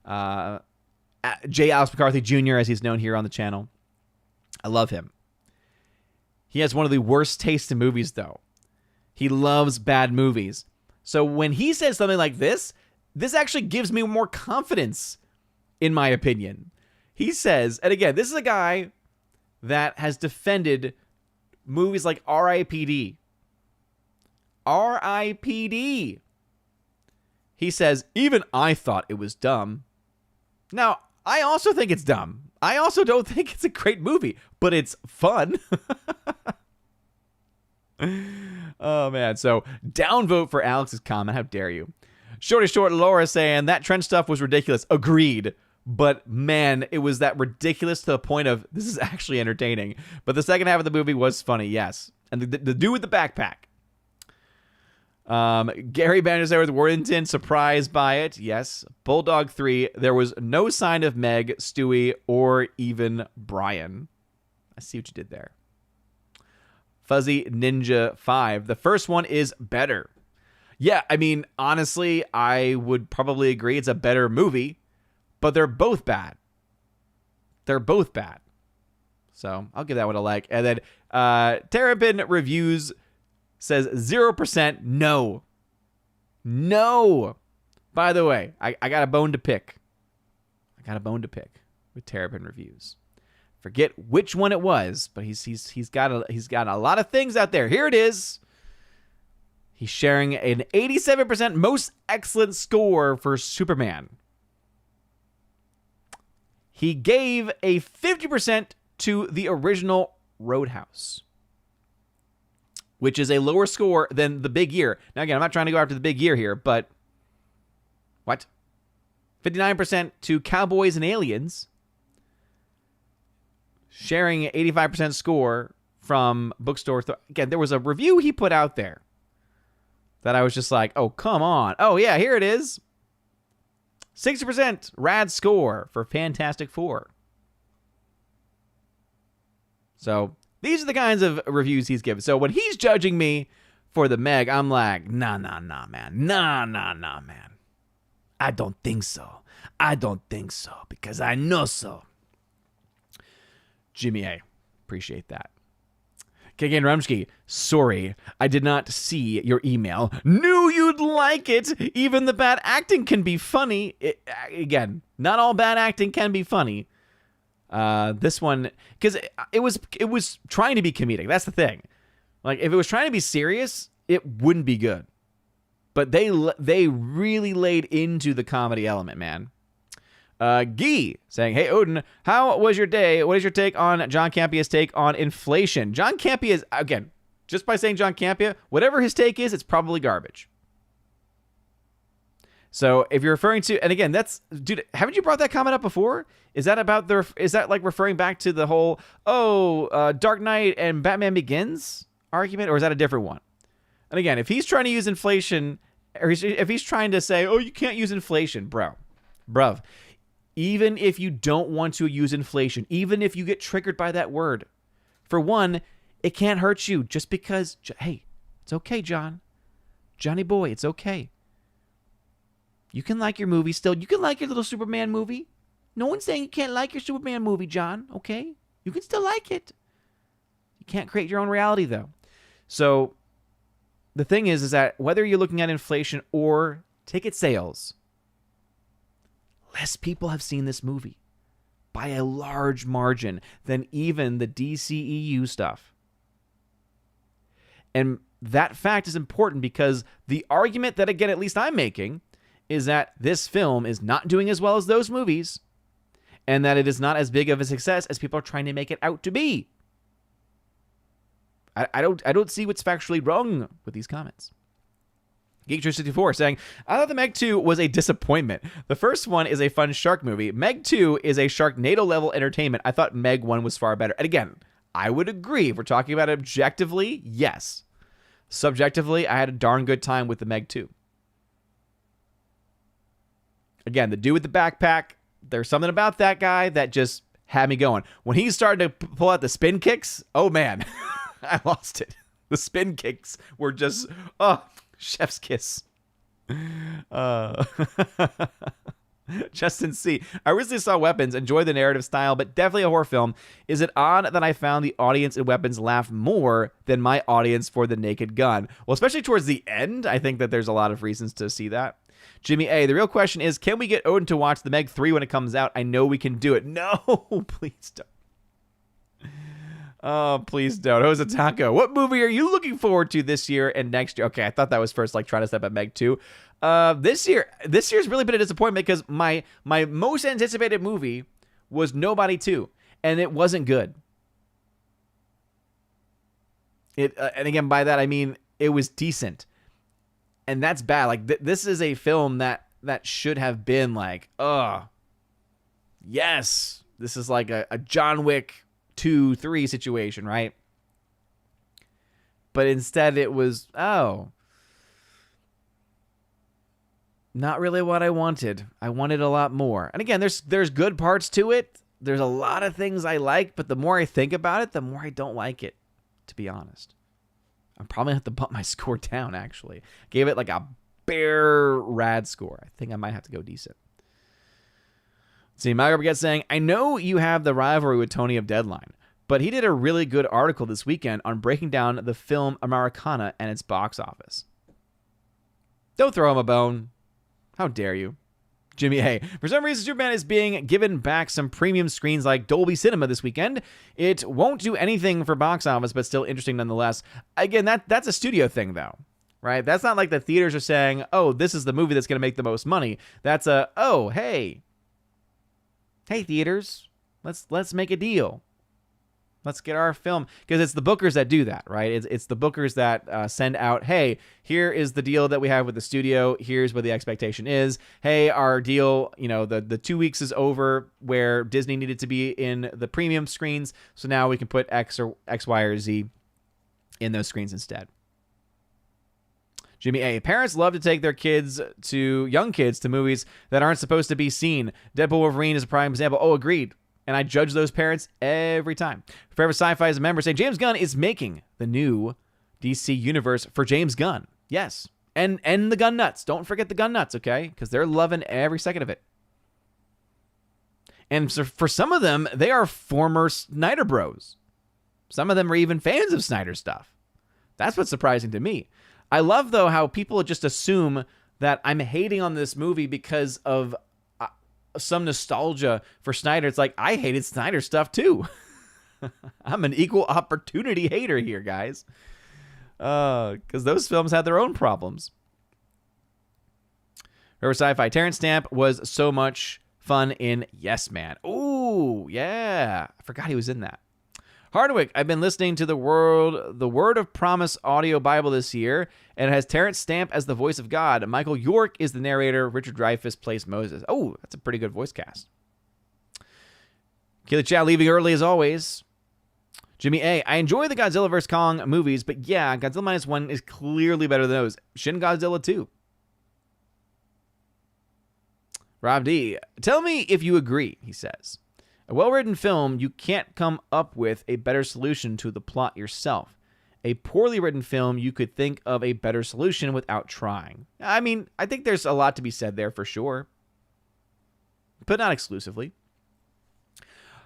J. Alex McCarthy Jr., as he's known here on the channel. I love him. He has one of the worst tastes in movies, though. He loves bad movies. So when he says something like this actually gives me more confidence, in my opinion. He says, and again, this is a guy that has defended movies like R.I.P.D. R.I.P.D. He says, even I thought it was dumb. Now, I also think it's dumb. I also don't think it's a great movie, but it's fun. Oh, man. So, downvote for Alex's comment. How dare you? Shorty Short Laura saying that trench stuff was ridiculous. Agreed. But, man, it was that ridiculous to the point of this is actually entertaining. But the second half of the movie was funny, yes. And the dude with the backpack. Gary Banner's there with Worthington, surprised by it. Yes. Bulldog 3, there was no sign of Meg, Stewie, or even Brian. I see what you did there. Fuzzy Ninja 5, the first one is better. Yeah, I mean, honestly, I would probably agree it's a better movie, but they're both bad. They're both bad. So I'll give that one a like. And then Terrapin Reviews says 0% no. No. By the way, I got a bone to pick. I got a bone to pick with Terrapin Reviews. Forget which one it was, but he's got a lot of things out there. Here it is. He's sharing an 87% most excellent score for Superman. He gave a 50% to the original Roadhouse, which is a lower score than The Big Year. Now, again, I'm not trying to go after The Big Year here, but what? 59% to Cowboys and Aliens, sharing an 85% score from Bookstore. Again, there was a review he put out there that I was just like, oh, come on. Oh, yeah, here it is. 60% rad score for Fantastic Four. So these are the kinds of reviews he's given. So when he's judging me for the Meg, I'm like, nah, man. Nah, man. I don't think so. Because I know so. Jimmy A. Appreciate that. Kagan Rumsky, sorry, I did not see your email. Knew you'd like it. Even the bad acting can be funny. Again, not all bad acting can be funny. This one, because it was trying to be comedic. That's the thing. Like, if it was trying to be serious, it wouldn't be good. But they really laid into the comedy element, man. Guy saying, hey, Odin, how was your day? What is your take on John Campia's take on inflation? John Campia is, again, just by saying John Campia, whatever his take is, it's probably garbage. So if you're referring to, and again, that's, dude, haven't you brought that comment up before? Is that about is that like referring back to the whole, Dark Knight and Batman Begins argument, or is that a different one? And again, if he's trying to use inflation, or if he's trying to say, oh, you can't use inflation, bruv, even if you don't want to use inflation, even if you get triggered by that word, for one, it can't hurt you just because, hey, it's okay, Johnny boy, it's okay. You can like your movie still. You can like your little Superman movie. No one's saying you can't like your Superman movie, John, okay? You can still like it. You can't create your own reality, though. So the thing is that whether you're looking at inflation or ticket sales, less people have seen this movie by a large margin than even the DCEU stuff. And that fact is important because the argument that, again, at least I'm making, is that this film is not doing as well as those movies and that it is not as big of a success as people are trying to make it out to be. I don't see what's factually wrong with these comments. Geek64 saying, I thought the Meg 2 was a disappointment. The first one is a fun shark movie. Meg 2 is a Sharknado level entertainment. I thought Meg 1 was far better. And again, I would agree. If we're talking about it objectively, yes. Subjectively, I had a darn good time with the Meg 2. Again, the dude with the backpack, there's something about that guy that just had me going. When he started to pull out the spin kicks, oh man, I lost it. The spin kicks were just, chef's kiss. Justin C. I recently saw Weapons, enjoy the narrative style, but definitely a horror film. Is it odd that I found the audience in Weapons laugh more than my audience for The Naked Gun? Well, especially towards the end, I think that there's a lot of reasons to see that. Jimmy A., the real question is, can we get Odin to watch The Meg 3 when it comes out? I know we can do it. No, please don't. Oh, please don't. Jose Taco, what movie are you looking forward to this year and next year? Okay, I thought that was first, like, trying to step at Meg 2. This year's really been a disappointment because my most anticipated movie was Nobody 2, and it wasn't good. And again, by that, I mean, it was decent. And that's bad. Like, this is a film that should have been like, yes, this is like a John Wick 2, 3 situation, right? But instead it was, not really what I wanted. I wanted a lot more. And again, there's good parts to it. There's a lot of things I like, but the more I think about it, the more I don't like it, to be honest. I'm probably going to have to bump my score down, actually. Gave it like a bare rad score. I think I might have to go decent. Let's see, Malcolm gets saying, I know you have the rivalry with Tony of Deadline, but he did a really good article this weekend on breaking down the film Americana and its box office. Don't throw him a bone. How dare you? Jimmy A. For some reason, Superman is being given back some premium screens like Dolby Cinema this weekend. It won't do anything for box office, but still interesting nonetheless. Again, that's a studio thing, though, right? That's not like the theaters are saying, oh, this is the movie that's going to make the most money. That's hey, theaters, let's make a deal. Let's get our film, because it's the bookers that do that, right? It's the bookers that send out, hey, here is the deal that we have with the studio. Here's what the expectation is. Hey, our deal, the 2 weeks is over where Disney needed to be in the premium screens. So now we can put X, Y, or Z in those screens instead. Jimmy A. Parents love to take their young kids to movies that aren't supposed to be seen. Deadpool Wolverine is a prime example. Oh, agreed. And I judge those parents every time. Forever Sci-Fi is a member saying James Gunn is making the new DC universe for James Gunn. Yes. And the Gun Nuts. Don't forget the Gun Nuts, okay? Because they're loving every second of it. And so for some of them, they are former Snyder bros. Some of them are even fans of Snyder stuff. That's what's surprising to me. I love, though, how people just assume that I'm hating on this movie because of some nostalgia for Snyder. It's like, I hated Snyder stuff too. I'm an equal opportunity hater here, guys. Because those films had their own problems. Forever Sci-Fi. Terrence Stamp was so much fun in Yes Man. Ooh, yeah. I forgot he was in that. Hardwick, I've been listening to the Word of Promise audio Bible this year, and it has Terrence Stamp as the voice of God. Michael York is the narrator. Richard Dreyfuss plays Moses. Oh, that's a pretty good voice cast. Keely Chow leaving early as always. Jimmy A, I enjoy the Godzilla vs. Kong movies, but yeah, Godzilla Minus One is clearly better than those. Shin Godzilla 2. Rob D, tell me if you agree, he says. A well-written film, you can't come up with a better solution to the plot yourself. A poorly written film, you could think of a better solution without trying. I mean, I think there's a lot to be said there for sure, but not exclusively.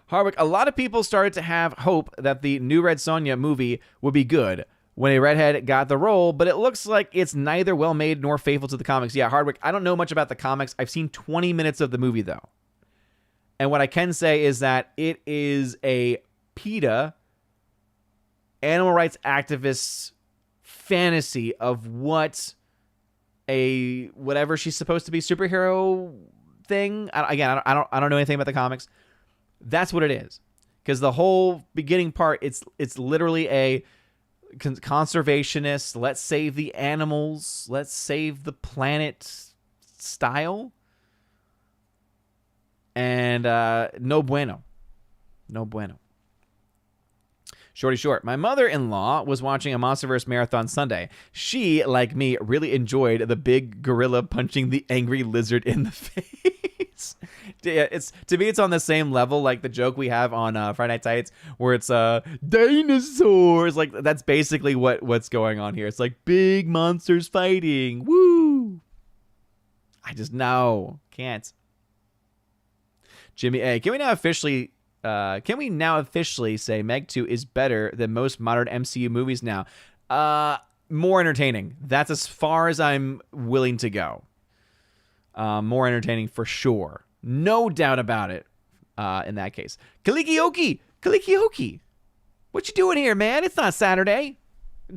Hardwick, a lot of people started to have hope that the new Red Sonja movie would be good when a redhead got the role, but it looks like it's neither well-made nor faithful to the comics. Yeah, Hardwick, I don't know much about the comics. I've seen 20 minutes of the movie, though. And what I can say is that it is a PETA, animal rights activist fantasy of what a whatever she's supposed to be superhero thing. I don't know anything about the comics. That's what it is. Because the whole beginning part, it's literally a conservationist, let's save the animals, let's save the planet style. And no bueno. No bueno. Shorty Short. My mother-in-law was watching a Monsterverse marathon Sunday. She, like me, really enjoyed the big gorilla punching the angry lizard in the face. To me, it's on the same level like the joke we have on Friday Night Tights where it's dinosaurs. Like, that's basically what's going on here. It's like big monsters fighting. Woo! I just no. Can't. Jimmy A, can we now officially say Meg 2 is better than most modern MCU movies now? More entertaining. That's as far as I'm willing to go. More entertaining for sure. No doubt about it in that case. Kalikioki! What you doing here, man? It's not Saturday.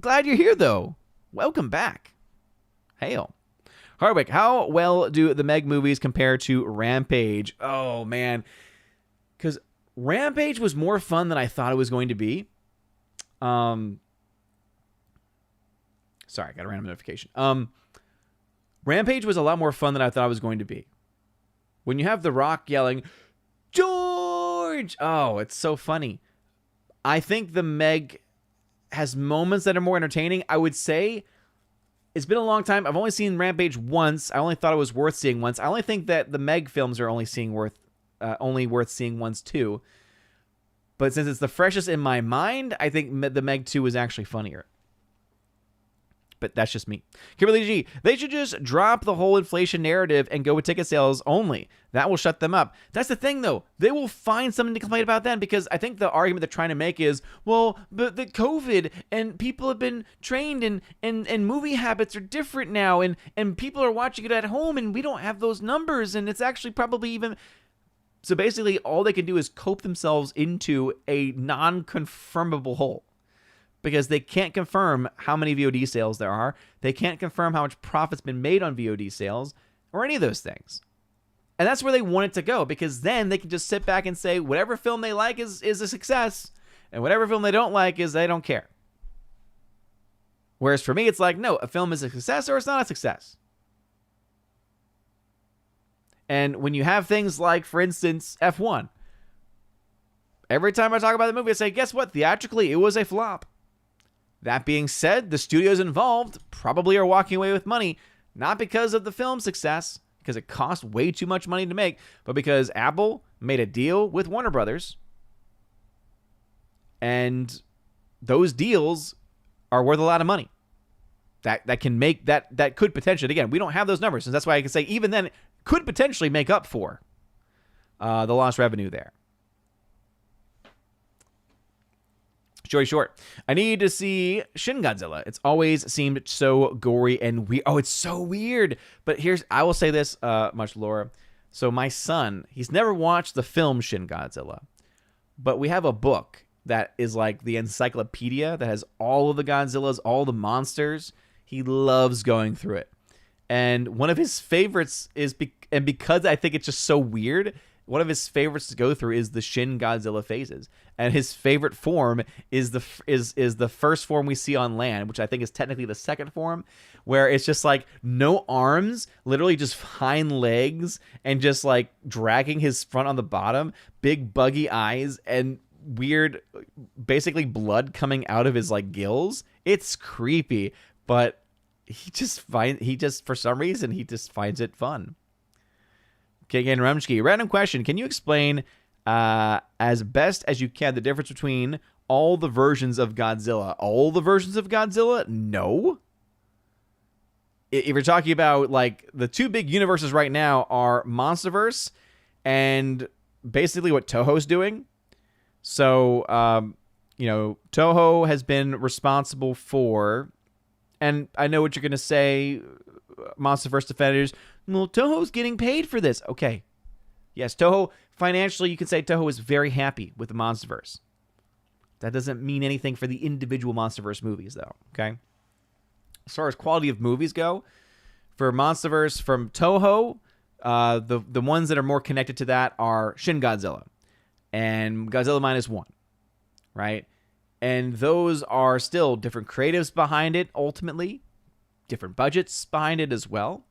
Glad you're here, though. Welcome back. Hail. Hardwick, how well do the Meg movies compare to Rampage? Oh, man. Because Rampage was more fun than I thought it was going to be. Sorry, I got a random notification. Rampage was a lot more fun than I thought it was going to be. When you have The Rock yelling, George! Oh, it's so funny. I think the Meg has moments that are more entertaining. I would say it's been a long time. I've only seen Rampage once. I only thought it was worth seeing once. I only think that the Meg films are only worth seeing once too. But since it's the freshest in my mind, I think the Meg 2 is actually funnier. But that's just me. Kimberly G, they should just drop the whole inflation narrative and go with ticket sales only. That will shut them up. That's the thing, though. They will find something to complain about then, because I think the argument they're trying to make is, well, but the COVID and people have been trained and movie habits are different now and people are watching it at home and we don't have those numbers and it's actually probably even... So basically, all they can do is cope themselves into a non-confirmable hole. Because they can't confirm how many VOD sales there are. They can't confirm how much profit's been made on VOD sales or any of those things. And that's where they want it to go, because then they can just sit back and say whatever film they like is a success, and whatever film they don't like is they don't care. Whereas for me, it's like, no, a film is a success or it's not a success. And when you have things like, for instance, F1, every time I talk about the movie, I say, guess what? Theatrically, it was a flop. That being said, the studios involved probably are walking away with money, not because of the film's success, because it cost way too much money to make, but because Apple made a deal with Warner Brothers, and those deals are worth a lot of money. That can make that could potentially, again, we don't have those numbers, and that's why I can say even then it could potentially make up for the lost revenue there. Joey Short, I need to see Shin Godzilla. It's always seemed so gory and weird. Oh, it's so weird. But I will say this much, Laura. So my son, he's never watched the film Shin Godzilla, but we have a book that is like the encyclopedia that has all of the Godzillas, all the monsters. He loves going through it. And one of his favorites is, and because I think it's just so weird, one of his favorites to go through is the Shin Godzilla phases. And his favorite form is the first form we see on land, which I think is technically the second form, where it's just like no arms, literally just hind legs, and just like dragging his front on the bottom, big buggy eyes, and weird, basically blood coming out of his like gills. It's creepy, but for some reason he just finds it fun. Okay, again, Rumsky, random question. Can you explain as best as you can the difference between all the versions of Godzilla? All the versions of Godzilla? No. If you're talking about like the two big universes right now are Monsterverse and basically what Toho's doing. So, Toho has been responsible for, and I know what you're going to say, Monsterverse defenders, well, Toho's getting paid for this. Okay. Yes, Toho, financially, you can say Toho is very happy with the Monsterverse. That doesn't mean anything for the individual Monsterverse movies, though, okay? As far as quality of movies go, for Monsterverse from Toho, the ones that are more connected to that are Shin Godzilla and Godzilla Minus One, right? And those are still different creatives behind it, ultimately. Different budgets behind it as well.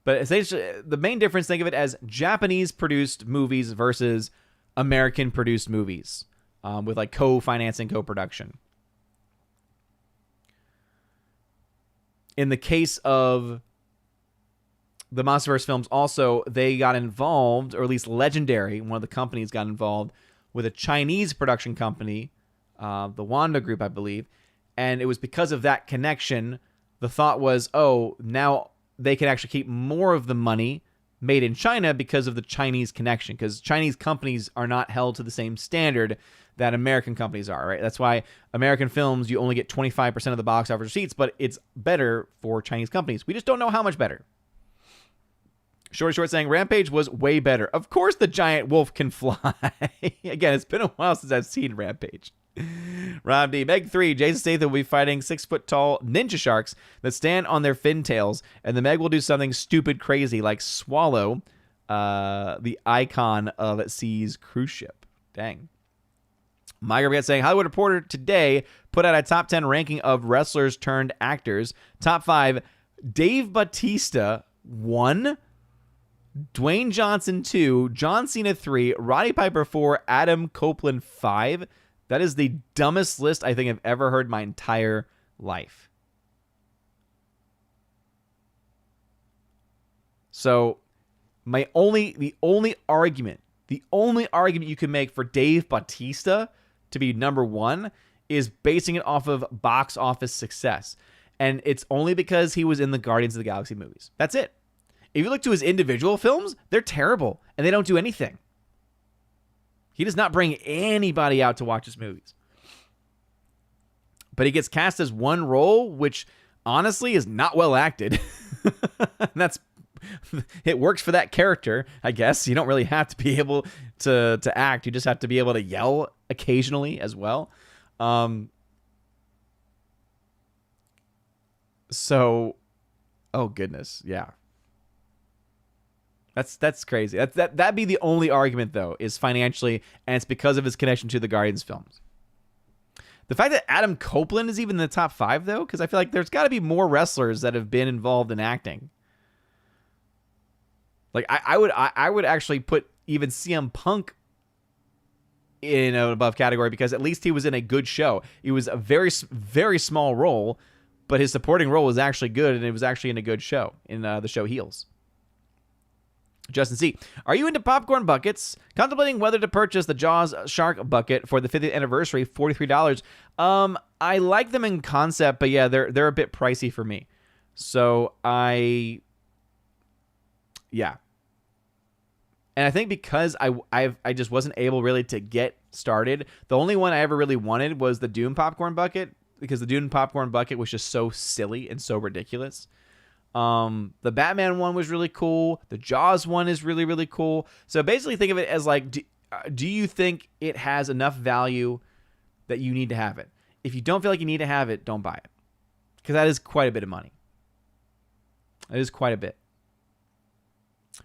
But essentially, the main difference, think of it as Japanese-produced movies versus American-produced movies with like co-financing, co-production. In the case of the Monsterverse films, also, they got involved, or at least Legendary, one of the companies got involved with a Chinese production company, the Wanda Group, I believe. And it was because of that connection, the thought was, oh, now they can actually keep more of the money made in China because of the Chinese connection, because Chinese companies are not held to the same standard that American companies are, right? That's why American films, you only get 25% of the box office receipts, but it's better for Chinese companies. We just don't know how much better. Short saying, Rampage was way better. Of course the giant wolf can fly. Again, it's been a while since I've seen Rampage. Rob D. Meg 3. Jason Statham will be fighting 6-foot-tall ninja sharks that stand on their fin tails, and the Meg will do something stupid crazy like swallow the icon of Sea's cruise ship. Dang. Migrate saying, Hollywood Reporter today put out a top 10 ranking of wrestlers turned actors. Top 5, Dave Bautista 1, Dwayne Johnson 2, John Cena 3, Roddy Piper 4, Adam Copeland 5. That is the dumbest list I think I've ever heard my entire life. So, the only argument you can make for Dave Bautista to be number 1 is basing it off of box office success. And it's only because he was in the Guardians of the Galaxy movies. That's it. If you look to his individual films, they're terrible and they don't do anything. He does not bring anybody out to watch his movies. But he gets cast as one role, which honestly is not well acted. It works for that character, I guess. You don't really have to be able to act. You just have to be able to yell occasionally as well. So, oh goodness, yeah. That's crazy. That'd be the only argument, though, is financially, and it's because of his connection to the Guardians films. The fact that Adam Copeland is even in the top 5, though, because I feel like there's got to be more wrestlers that have been involved in acting. Like I would actually put even CM Punk in an above category because at least he was in a good show. It was a very, very small role, but his supporting role was actually good, and it was actually in a good show, in the show Heels. Justin C. Are you into popcorn buckets? Contemplating whether to purchase the Jaws Shark Bucket for the 50th anniversary, $43. I like them in concept, but yeah, they're a bit pricey for me. So yeah. And I think because I just wasn't able really to get started, the only one I ever really wanted was the Dune popcorn bucket, because the Dune popcorn bucket was just so silly and so ridiculous. The Batman one was really cool. The Jaws one is really, really cool. So basically think of it as like, do you think it has enough value that you need to have it? If you don't feel like you need to have it, don't buy it. Because that is quite a bit of money. It is quite a bit.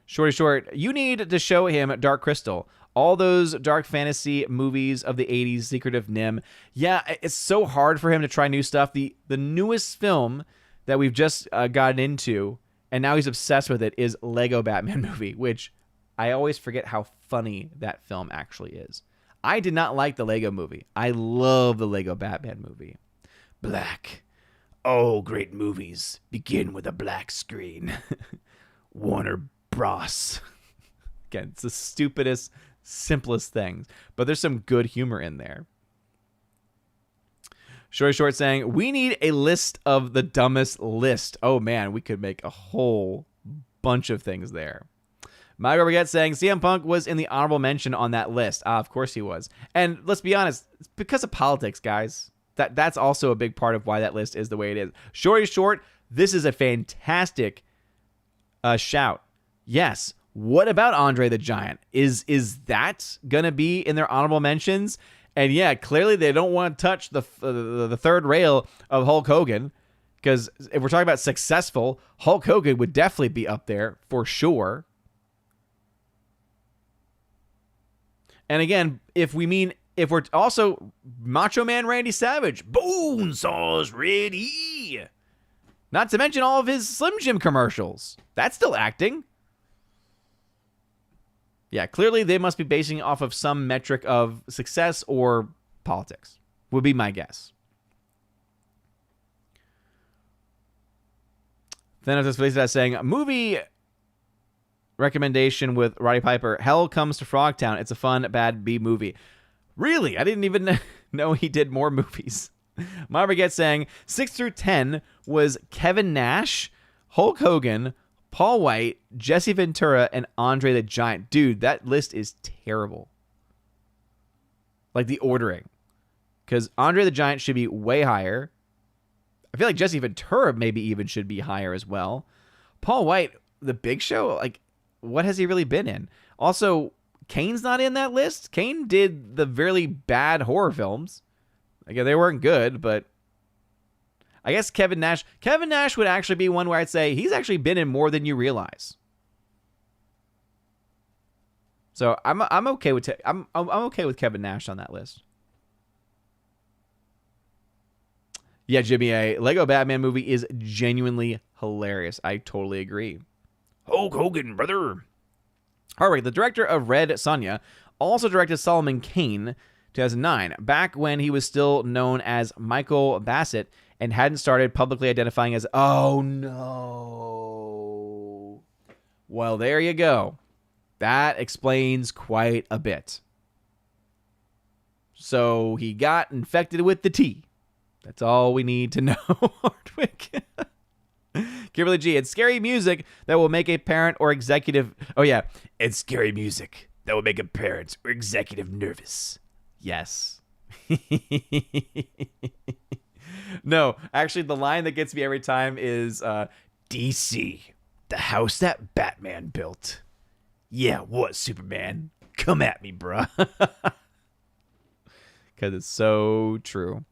Shorty Short, you need to show him Dark Crystal. All those dark fantasy movies of the 80s, Secret of Nim. Yeah, it's so hard for him to try new stuff. The newest film that we've just gotten into, and now he's obsessed with it, is Lego Batman movie, which I always forget how funny that film actually is. I did not like the Lego movie. I love the Lego Batman movie. Black. All great movies begin with a black screen. Warner Bros. Again, it's the stupidest, simplest things, but there's some good humor in there. Shorty Short saying, we need a list of the dumbest list. Oh man, we could make a whole bunch of things there. Myra Baguette saying, CM Punk was in the honorable mention on that list. Of course he was. And let's be honest, it's because of politics, guys. That's also a big part of why that list is the way it is. Shorty Short, this is a fantastic shout. Yes. What about Andre the Giant? Is that going to be in their honorable mentions? And yeah, clearly they don't want to touch the third rail of Hulk Hogan, because if we're talking about successful, Hulk Hogan would definitely be up there for sure. And again, if we're also Macho Man Randy Savage, Bonesaws ready. Not to mention all of his Slim Jim commercials. That's still acting. Yeah, clearly they must be basing it off of some metric of success or politics, would be my guess. Thanatos Felicitas saying, movie recommendation with Roddy Piper, Hell Comes to Frogtown. It's a fun, bad B movie. Really? I didn't even know he did more movies. Myra Baguette saying, 6 through 10 was Kevin Nash, Hulk Hogan, Paul White, Jesse Ventura, and Andre the Giant. Dude, that list is terrible. Like the ordering. Because Andre the Giant should be way higher. I feel like Jesse Ventura maybe even should be higher as well. Paul White, The Big Show, like, what has he really been in? Also, Kane's not in that list. Kane did the really bad horror films. Again, they weren't good, but I guess Kevin Nash would actually be one where I'd say he's actually been in more than you realize. So I'm okay with I'm okay with Kevin Nash on that list. Yeah, Jimmy A. Lego Batman movie is genuinely hilarious. I totally agree. Hulk Hogan, brother. All right, the director of Red Sonja also directed Solomon Kane, 2009, back when he was still known as Michael Bassett and hadn't started publicly identifying as, oh no. Well, there you go. That explains quite a bit. So he got infected with the T. That's all we need to know, Hardwick. Kimberly G, it's scary music that will make a parent or executive... Oh, yeah. It's scary music that will make a parent or executive nervous. Yes. No, actually, the line that gets me every time is, DC, the house that Batman built. Yeah, what, Superman? Come at me, bruh. Because it's so true.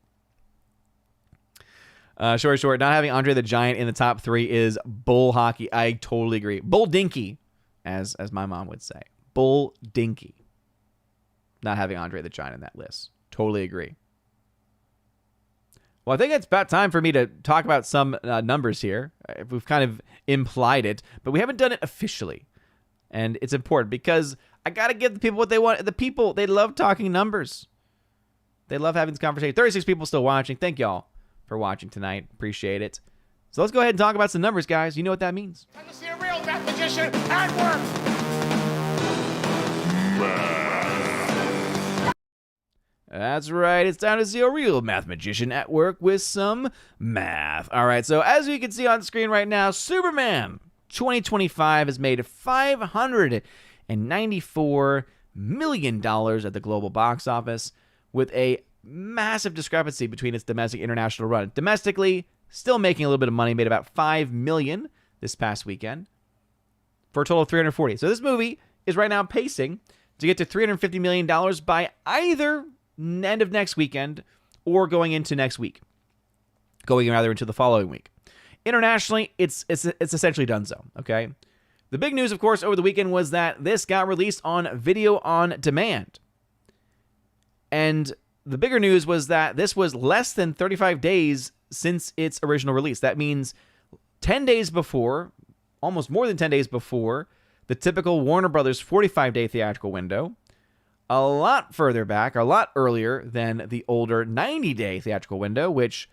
Short, not having Andre the Giant in the top 3 is bull hockey. I totally agree. Bull dinky, as my mom would say. Bull dinky. Not having Andre the Giant in that list. Totally agree. Well, I think it's about time for me to talk about some numbers here. We've kind of implied it, but we haven't done it officially. And it's important because I got to give the people what they want. The people, they love talking numbers. They love having this conversation. 36 people still watching. Thank y'all for watching tonight. Appreciate it. So let's go ahead and talk about some numbers, guys. You know what that means. Time to see a real math magician at work. That's right. It's time to see a real math magician at work with some math. All right. So as you can see on screen right now, Superman 2025 has made $594 million at the global box office, with a massive discrepancy between its domestic and international run. Domestically, still making a little bit of money, made about $5 million this past weekend for a total of $340. So this movie is right now pacing to get to $350 million by either end of next weekend or going into next week. Going rather into the following week. Internationally, it's essentially done so, okay? The big news, of course, over the weekend was that this got released on video on demand. And the bigger news was that this was less than 35 days since its original release. That means 10 days before, almost more than 10 days before, the typical Warner Brothers 45-day theatrical window, a lot further back, a lot earlier than the older 90-day theatrical window, which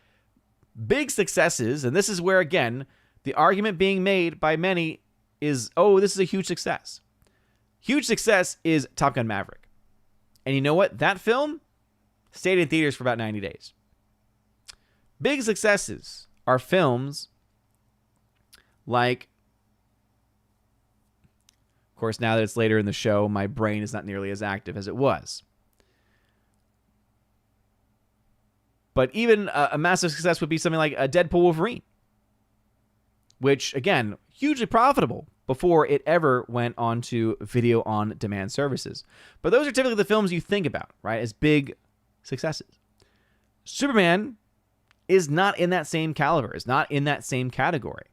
big successes, and this is where, again, the argument being made by many is, oh, this is a huge success. Huge success is Top Gun Maverick. And you know what? That film stayed in theaters for about 90 days. Big successes are films like, of course, now that it's later in the show, my brain is not nearly as active as it was. But even a massive success would be something like a Deadpool Wolverine, which, again, hugely profitable before it ever went on to video on demand services. But those are typically the films you think about, right, as big successes. Superman is not in that same caliber, is not in that same category.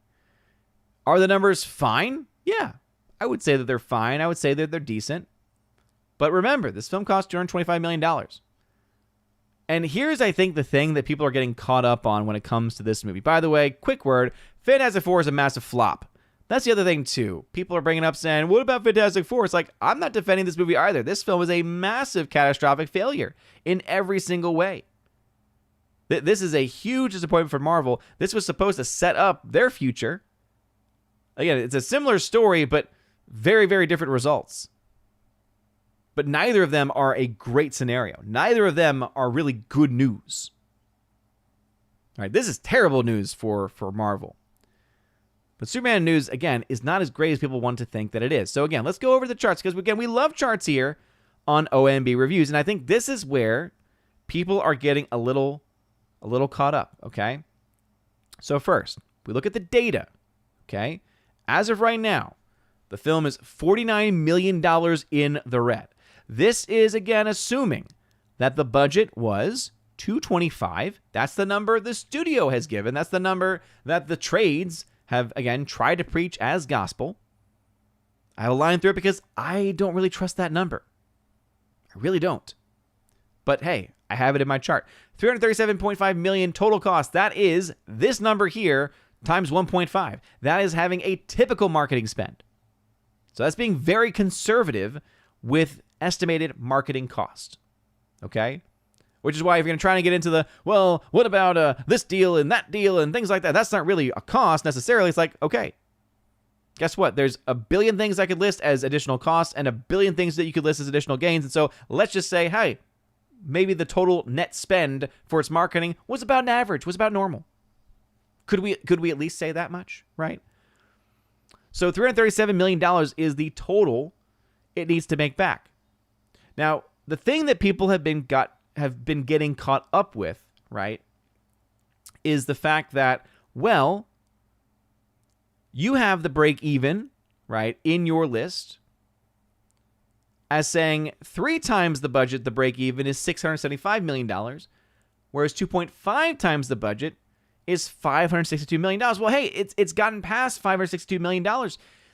Are the numbers fine? Yeah, I would say that they're fine. I would say that they're decent. But remember, this film cost $225 million. And here's, I think, the thing that people are getting caught up on when it comes to this movie. By the way, quick word, Fantastic Four is a massive flop. That's the other thing, too. People are bringing up saying, what about Fantastic Four? It's like, I'm not defending this movie either. This film is a massive, catastrophic failure in every single way. This is a huge disappointment for Marvel. This was supposed to set up their future. Again, it's a similar story, but very, very different results. But neither of them are a great scenario. Neither of them are really good news. All right, this is terrible news for Marvel. But Superman news, again, is not as great as people want to think that it is. So again, let's go over the charts, because again, we love charts here on OMB Reviews, and I think this is where people are getting a little caught up, okay? So first, we look at the data, okay? As of right now, the film is $49 million in the red. This is, again, assuming that the budget was $225. That's the number the studio has given. That's the number that the trades have, again, tried to preach as gospel. I have a line through it because I don't really trust that number. I really don't. But hey, I have it in my chart. $337.5 million total cost. That is this number here times 1.5. That is having a typical marketing spend. So that's being very conservative with estimated marketing cost. Okay? Which is why if you're going to try to get into the, well, what about this deal and that deal and things like that, that's not really a cost necessarily. It's like, okay, guess what? There's a billion things I could list as additional costs and a billion things that you could list as additional gains. And so let's just say, hey, maybe the total net spend for its marketing was about an average, was about normal. Could we at least say that much, right? So $337 million is the total it needs to make back. Now, the thing that people have been getting caught up with, right, is the fact that, well, you have the break even, right, in your list as saying 3 times the budget, the break even is $675 million, whereas 2.5 times the budget is $562 million. Well, hey, it's gotten past $562 million.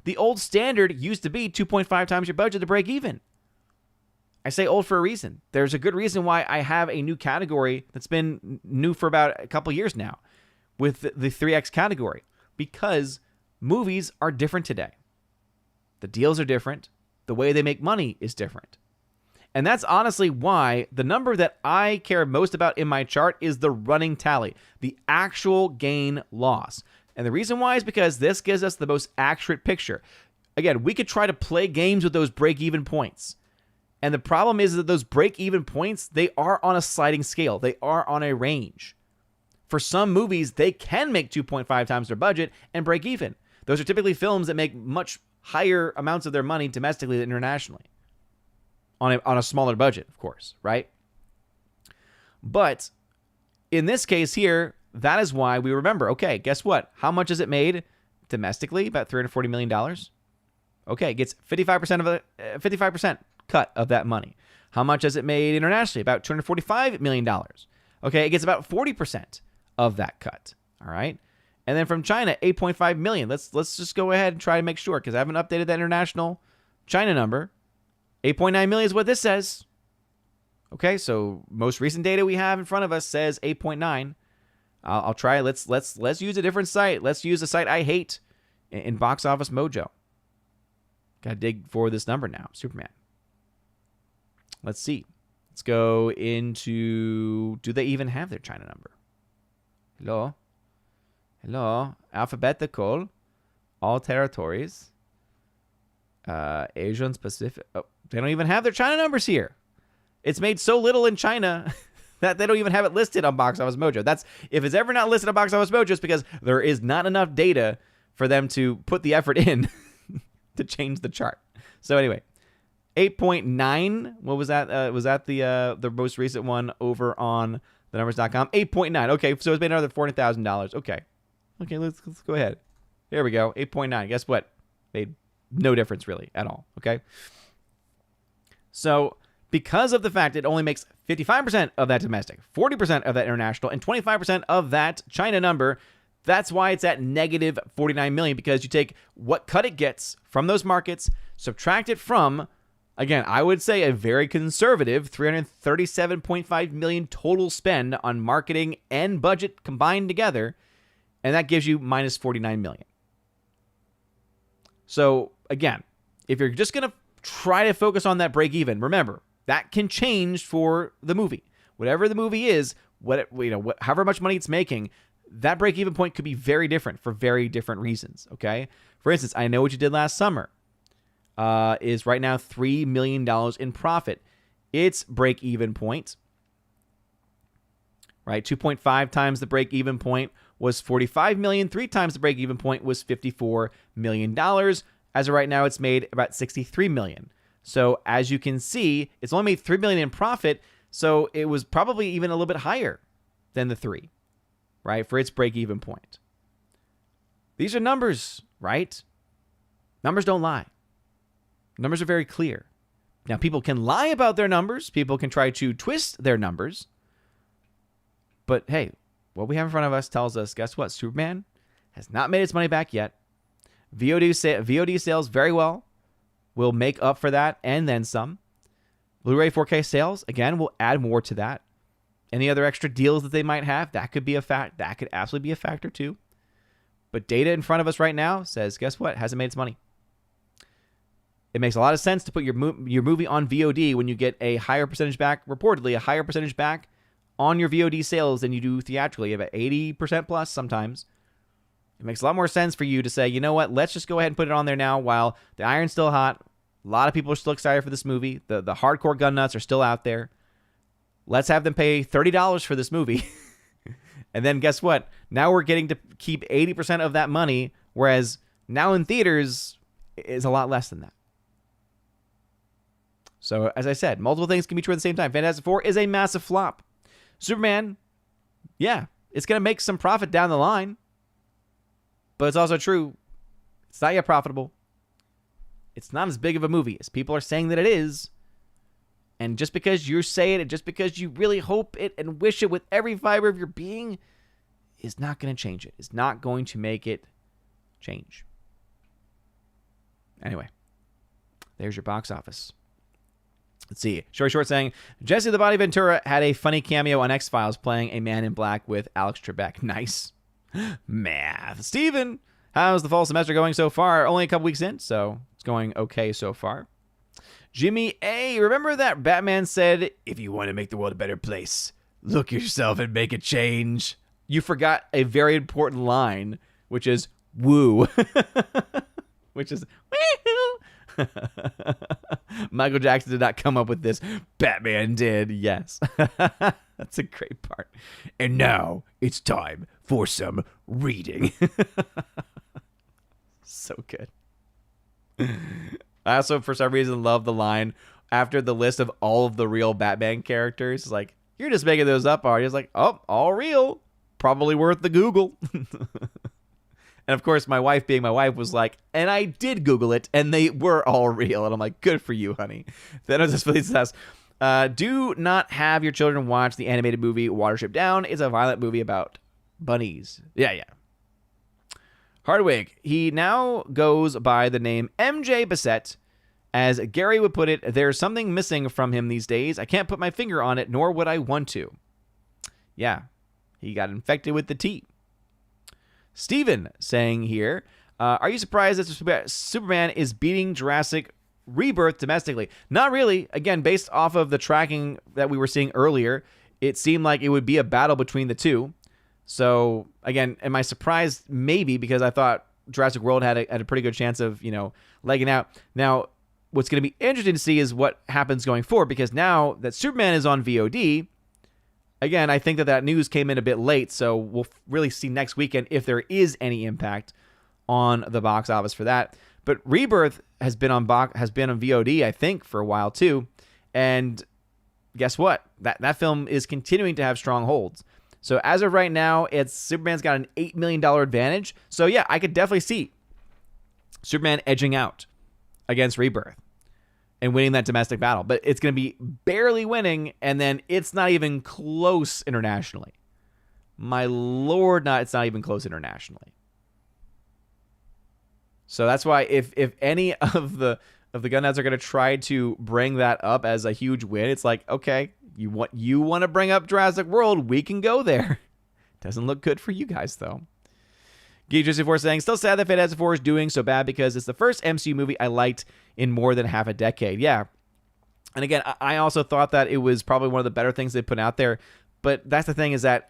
The old standard used to be 2.5 times your budget to break even. I say old for a reason. There's a good reason why I have a new category that's been new for about a couple years now with the 3X category, because movies are different today. The deals are different. The way they make money is different. And that's honestly why the number that I care most about in my chart is the running tally, the actual gain loss. And the reason why is because this gives us the most accurate picture. Again, we could try to play games with those break-even points. And the problem is that those break-even points, they are on a sliding scale. They are on a range. For some movies, they can make 2.5 times their budget and break even. Those are typically films that make much higher amounts of their money domestically than internationally. On a smaller budget, of course, right? But in this case here, that is why we remember, okay, guess what? How much has it made domestically? About $340 million. Okay, it gets 55% cut of that money. How much has it made internationally? About $245 million. Okay, it gets about 40% of that cut. All right. And then from China, 8.5 million. Let's just go ahead and try to make sure, because I haven't updated that international China number. 8.9 million is what this says. Okay, so most recent data we have in front of us says 8.9. I'll try. Let's use a different site. Let's use a site I hate in Box Office Mojo. Got to dig for this number now. Superman. Let's see. Let's go into. Do they even have their China number? Hello. Alphabetical. All territories. Asian Pacific. Oh, they don't even have their China numbers here. It's made so little in China that they don't even have it listed on Box Office Mojo. That's if it's ever not listed on Box Office Mojo, it's because there is not enough data for them to put the effort in to change the chart. So anyway, 8.9. What was that? Was that the most recent one over on thenumbers.com? 8.9. Okay, so it's made another $400,000. Okay, let's go ahead. Here we go. 8.9. Guess what? Made no difference really at all. Okay. So because of the fact it only makes 55% of that domestic, 40% of that international, and 25% of that China number, that's why it's at negative 49 million, because you take what cut it gets from those markets, subtract it from, again, I would say a very conservative 337.5 million total spend on marketing and budget combined together, and that gives you minus 49 million. So again, if you're just going to try to focus on that break even, remember, that can change for the movie. Whatever the movie is, however much money it's making, that break-even point could be very different for very different reasons, okay? For instance, I Know What You Did Last Summer is right now $3 million in profit. Its break-even point, right, 2.5 times the break-even point was $45 million. 3 times the break-even point was $54 million. As of right now, it's made about $63 million. So as you can see, it's only made $3 million in profit, so it was probably even a little bit higher than the 3. Right, for its break-even point. These are numbers, right? Numbers don't lie. Numbers are very clear. Now, people can lie about their numbers. People can try to twist their numbers. But hey, what we have in front of us tells us, guess what? Superman has not made its money back yet. VOD sales very well will make up for that and then some. Blu-ray 4K sales, again, will add more to that. Any other extra deals that they might have, that could be that could absolutely be a factor too. But data in front of us right now says, guess what? Hasn't made its money. It makes a lot of sense to put your movie on VOD when you get a higher percentage back, reportedly a higher percentage back on your VOD sales than you do theatrically, about 80% plus sometimes. It makes a lot more sense for you to say, you know what? Let's just go ahead and put it on there now while the iron's still hot. A lot of people are still excited for this movie. The hardcore gun nuts are still out there. Let's have them pay $30 for this movie. And then guess what? Now we're getting to keep 80% of that money, whereas now in theaters is a lot less than that. So as I said, multiple things can be true at the same time. Fantastic Four is a massive flop. Superman, yeah, it's going to make some profit down the line. But it's also true, it's not yet profitable. It's not as big of a movie as people are saying that it is. And just because you say it, and just because you really hope it and wish it with every fiber of your being, is not going to change it. It's not going to make it change. Anyway, there's your box office. Let's see. Short saying, Jesse the Body Ventura had a funny cameo on X-Files playing a man in black with Alex Trebek. Nice. Math. Steven, how's the fall semester going so far? Only a couple weeks in, so it's going okay so far. Jimmy A, remember that Batman said, if you want to make the world a better place, look yourself and make a change? You forgot a very important line, which is woo. Which is woo. Michael Jackson did not come up with this. Batman did, yes. That's a great part. And now it's time for some reading. So good. I also, for some reason, love the line after the list of all of the real Batman characters. It's like, you're just making those up, are you? It's like, oh, all real. Probably worth the Google. And of course, my wife, being my wife, was like, and I did Google it, and they were all real. And I'm like, good for you, honey. Then I just really says, do not have your children watch the animated movie Watership Down. It's a violent movie about bunnies. Yeah. Hardwick, he now goes by the name MJ Bissett. As Gary would put it, there's something missing from him these days. I can't put my finger on it, nor would I want to. Yeah, he got infected with the T. Steven saying here, are you surprised that Superman is beating Jurassic Rebirth domestically? Not really. Again, based off of the tracking that we were seeing earlier, it seemed like it would be a battle between the two. So, again, am I surprised? Maybe, because I thought Jurassic World had a pretty good chance of, legging out. Now, what's going to be interesting to see is what happens going forward, because now that Superman is on VOD, again, I think that news came in a bit late, so we'll really see next weekend if there is any impact on the box office for that. But Rebirth has been on VOD, I think, for a while too, and guess what? That film is continuing to have strong holds. So as of right now, Superman's got an $8 million advantage. So yeah, I could definitely see Superman edging out against Rebirth and winning that domestic battle. But it's going to be barely winning, and then it's not even close internationally. My lord, it's not even close internationally. So that's why if any of the gun nuts are going to try to bring that up as a huge win, it's like, okay, you want to bring up Jurassic World, we can go there. Doesn't look good for you guys, though. Geek64 saying, still sad that Fantastic Four is doing so bad because it's the first MCU movie I liked in more than half a decade. Yeah. And again, I also thought that it was probably one of the better things they put out there. But that's the thing, is that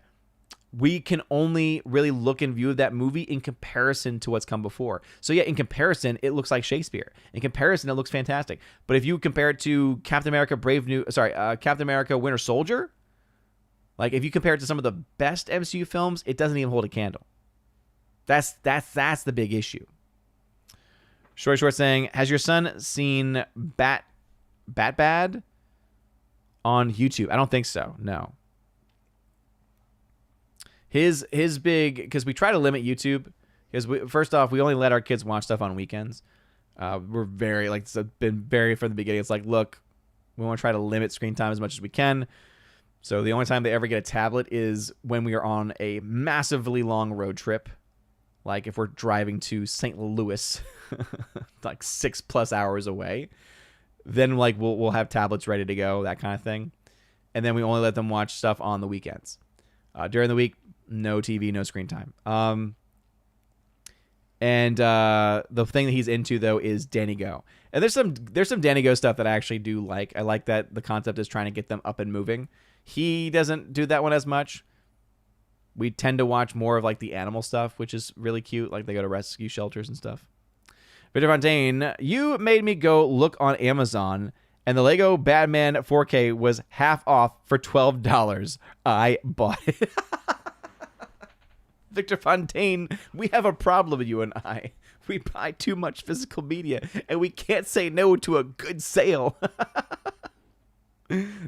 we can only really look and view that movie in comparison to what's come before. So yeah, in comparison, it looks like Shakespeare. In comparison, it looks fantastic. But if you compare it to Captain America Winter Soldier, like if you compare it to some of the best MCU films, it doesn't even hold a candle. That's the big issue. Short saying, has your son seen Bat Bad on YouTube? I don't think so. No. His big, because we try to limit YouTube, because first off, we only let our kids watch stuff on weekends. We're very, it's been very from the beginning. It's like, look, we want to try to limit screen time as much as we can. So the only time they ever get a tablet is when we are on a massively long road trip. Like if we're driving to St. Louis, like 6+ hours away, then we'll have tablets ready to go, that kind of thing. And then we only let them watch stuff on the weekends. During the week, no TV, no screen time. And the thing that he's into though is Danny Go. And there's some Danny Go stuff that I actually do like. I like that the concept is trying to get them up and moving. He doesn't do that one as much. We tend to watch more of the animal stuff, which is really cute. Like they go to rescue shelters and stuff. Victor Fontaine, you made me go look on Amazon, and the Lego Batman 4K was half off for $12. I bought it. Victor Fontaine, we have a problem, you and I. We buy too much physical media, and we can't say no to a good sale.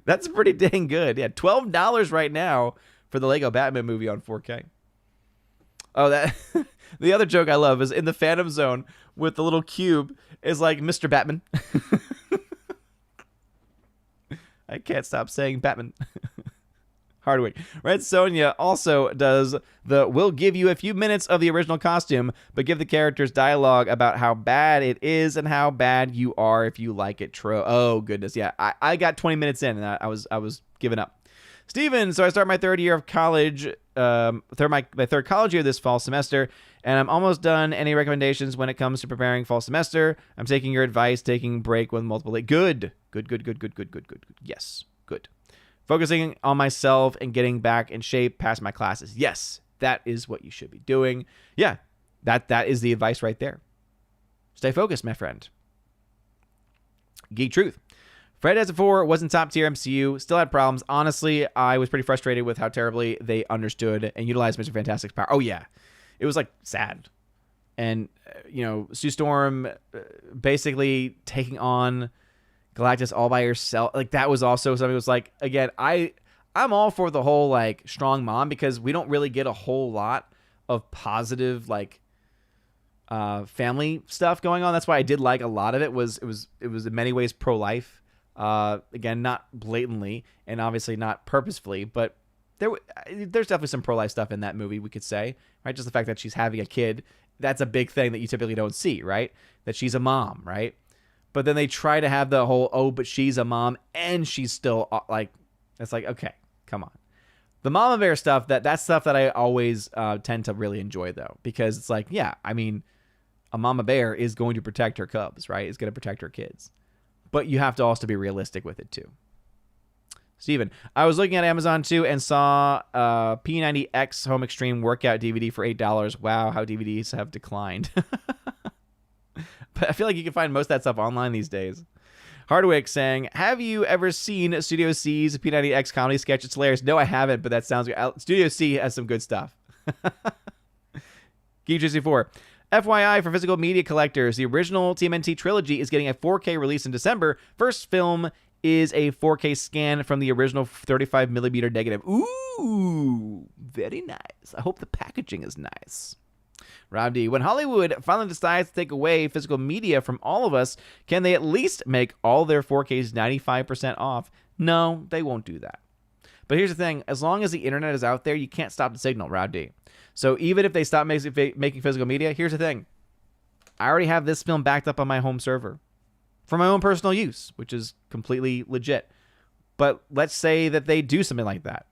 That's pretty dang good. Yeah, $12 right now for the Lego Batman movie on 4K. Oh, that the other joke I love is in the Phantom Zone with the little cube is like Mr. Batman. I can't stop saying Batman. Hardwick. Red Sonja also does the we'll give you a few minutes of the original costume, but give the characters dialogue about how bad it is and how bad you are if you like it. Oh, goodness. Yeah, I got 20 minutes in and I was giving up. Steven, so I start my third year of college, my third college year this fall semester, and I'm almost done. Any recommendations when it comes to preparing fall semester? I'm taking your advice, taking break with multiple. Good. Yes, good. Focusing on myself and getting back in shape past my classes. Yes, that is what you should be doing. Yeah, that is the advice right there. Stay focused, my friend. Geek Truth. Fred as a 4 wasn't top tier MCU, still had problems. Honestly, I was pretty frustrated with how terribly they understood and utilized Mr. Fantastic's power. Oh, yeah. It was sad. And, Sue Storm basically taking on Galactus all by herself. That was also something that was again, I'm all for the whole strong mom, because we don't really get a whole lot of positive family stuff going on. That's why I did like a lot of it was in many ways pro-life. Again, not blatantly and obviously not purposefully, but there's definitely some pro-life stuff in that movie, we could say, right? Just the fact that she's having a kid, that's a big thing that you typically don't see, right? That she's a mom, right? But then they try to have the whole, oh, but she's a mom and she's still like, it's like, okay, come on. The mama bear stuff, that's stuff that I always tend to really enjoy, though, because it's like, yeah, I mean, a mama bear is going to protect her cubs, right? Is going to protect her kids. But you have to also be realistic with it, too. Steven, I was looking at Amazon, too, and saw P90X Home Extreme Workout DVD for $8. Wow, how DVDs have declined. But I feel like you can find most of that stuff online these days. Hardwick saying, have you ever seen Studio C's P90X comedy sketch? It's hilarious. No, I haven't, but that sounds good. Studio C has some good stuff. Geek64. FYI for physical media collectors, the original TMNT trilogy is getting a 4K release in December. First film is a 4K scan from the original 35mm negative. Ooh, very nice. I hope the packaging is nice. Rob D, when Hollywood finally decides to take away physical media from all of us, can they at least make all their 4Ks 95% off? No, they won't do that. But here's the thing. As long as the internet is out there, you can't stop the signal, Rob D. So even if they stop making physical media, here's the thing. I already have this film backed up on my home server for my own personal use, which is completely legit. But let's say that they do something like that.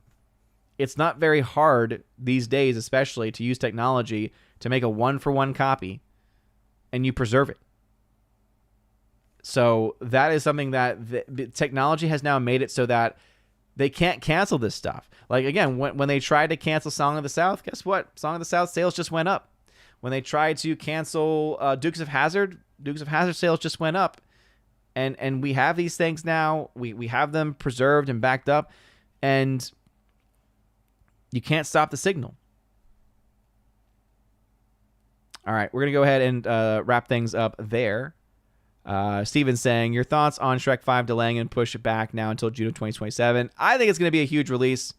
It's not very hard these days, especially, to use technology to make a one-for-one copy, and you preserve it. So that is something that the technology has now made it so that they can't cancel this stuff. Like, again, when they tried to cancel Song of the South, guess what? Song of the South sales just went up. When they tried to cancel Dukes of Hazzard sales just went up. And we have these things now. We have them preserved and backed up, and you can't stop the signal. All right, we're going to go ahead and wrap things up there. Steven's saying, your thoughts on Shrek 5 delaying and push it back now until June of 2027. I think it's going to be a huge release.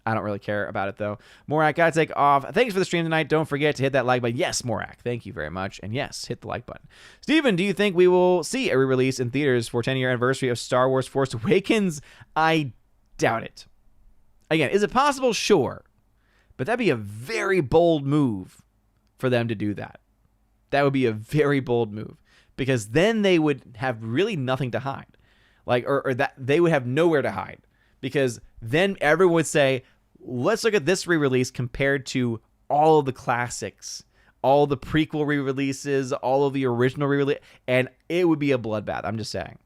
I don't really care about it, though. Morak, got to take off. Thanks for the stream tonight. Don't forget to hit that like button. Yes, Morak, thank you very much. And yes, hit the like button. Steven, do you think we will see a re-release in theaters for 10-year anniversary of Star Wars Force Awakens? I doubt it. Again, is it possible? Sure. But that'd be a very bold move for them to do that. That would be a very bold move, because then they would have really nothing to hide. Like, or that they would have nowhere to hide, because then everyone would say, let's look at this re-release compared to all of the classics, all the prequel re-releases, all of the original re-release, and it would be a bloodbath. I'm just saying.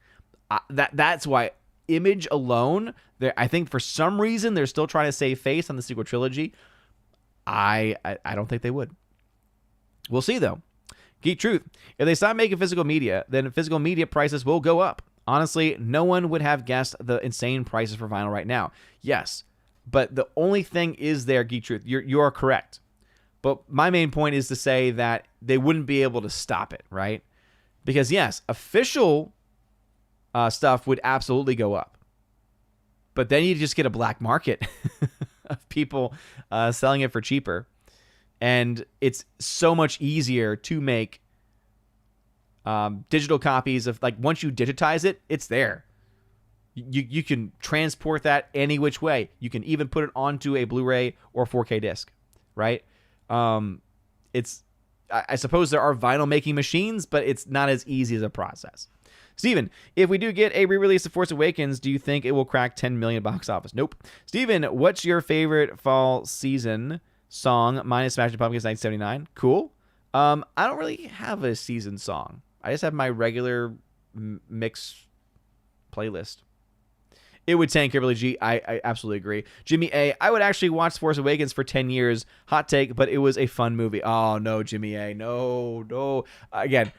That's why image alone, I think for some reason they're still trying to save face on the sequel trilogy. I don't think they would. We'll see, though. Geek Truth. If they stop making physical media, then physical media prices will go up. Honestly, no one would have guessed the insane prices for vinyl right now. Yes, but the only thing is there, Geek Truth. You are correct. But my main point is to say that they wouldn't be able to stop it, right? Because, yes, official stuff would absolutely go up. But then you just get a black market of people selling it for cheaper. And it's so much easier to make digital copies of, like, once you digitize it, it's there. You can transport that any which way. You can even put it onto a Blu-ray or 4K disc, right? I suppose there are vinyl making machines, but it's not as easy as a process. Steven, if we do get a re-release of Force Awakens, do you think it will crack 10 million box office? Nope. Steven, what's your favorite fall season song? Mine is Smashing Pumpkins 1979. Cool. I don't really have a season song. I just have my regular mix playlist. It would tank Kimberly G. I absolutely agree. Jimmy A. I would actually watch Force Awakens for 10 years. Hot take, but it was a fun movie. Oh, no, Jimmy A. No. Again,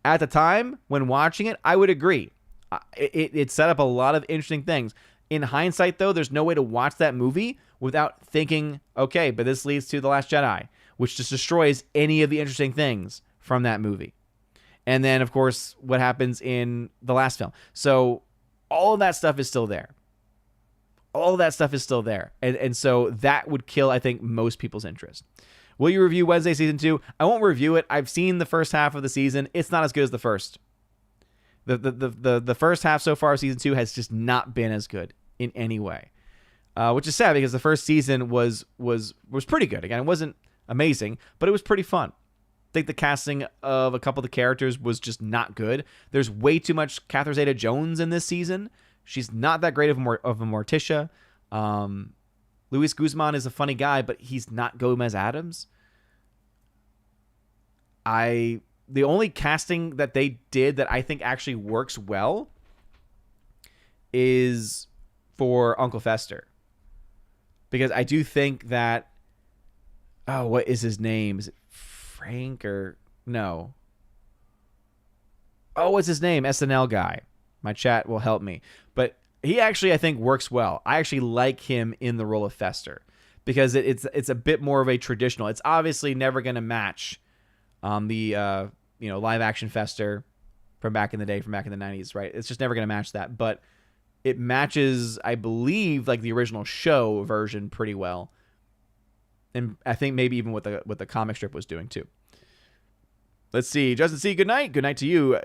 at the time when watching it, I would agree. It set up a lot of interesting things. In hindsight, though, there's no way to watch that movie without thinking, okay, but this leads to The Last Jedi, which just destroys any of the interesting things from that movie. And then, of course, what happens in the last film. So all of that stuff is still there. And so that would kill, I think, most people's interest. Will you review Wednesday Season 2? I won't review it. I've seen the first half of the season. It's not as good as the first. The first half so far of Season 2 has just not been as good in any way. which is sad because the first season was pretty good. Again, it wasn't amazing, but it was pretty fun. I think the casting of a couple of the characters was just not good. There's way too much Catherine Zeta-Jones in this season. She's not that great of a Morticia. Luis Guzman is a funny guy, but he's not Gomez Addams. The only casting that they did that I think actually works well is for Uncle Fester. Because I do think that, what is his name? Is it Frank or no? What's his name? SNL guy. My chat will help me. But he actually, I think, works well. I actually like him in the role of Fester because it's a bit more of a traditional. It's obviously never going to match the live action Fester from back in the day, from back in the 90s, right? It's just never going to match that. But it matches, I believe, like the original show version pretty well. And I think maybe even what the comic strip was doing too. Let's see. Justin C., good night. Good night to you.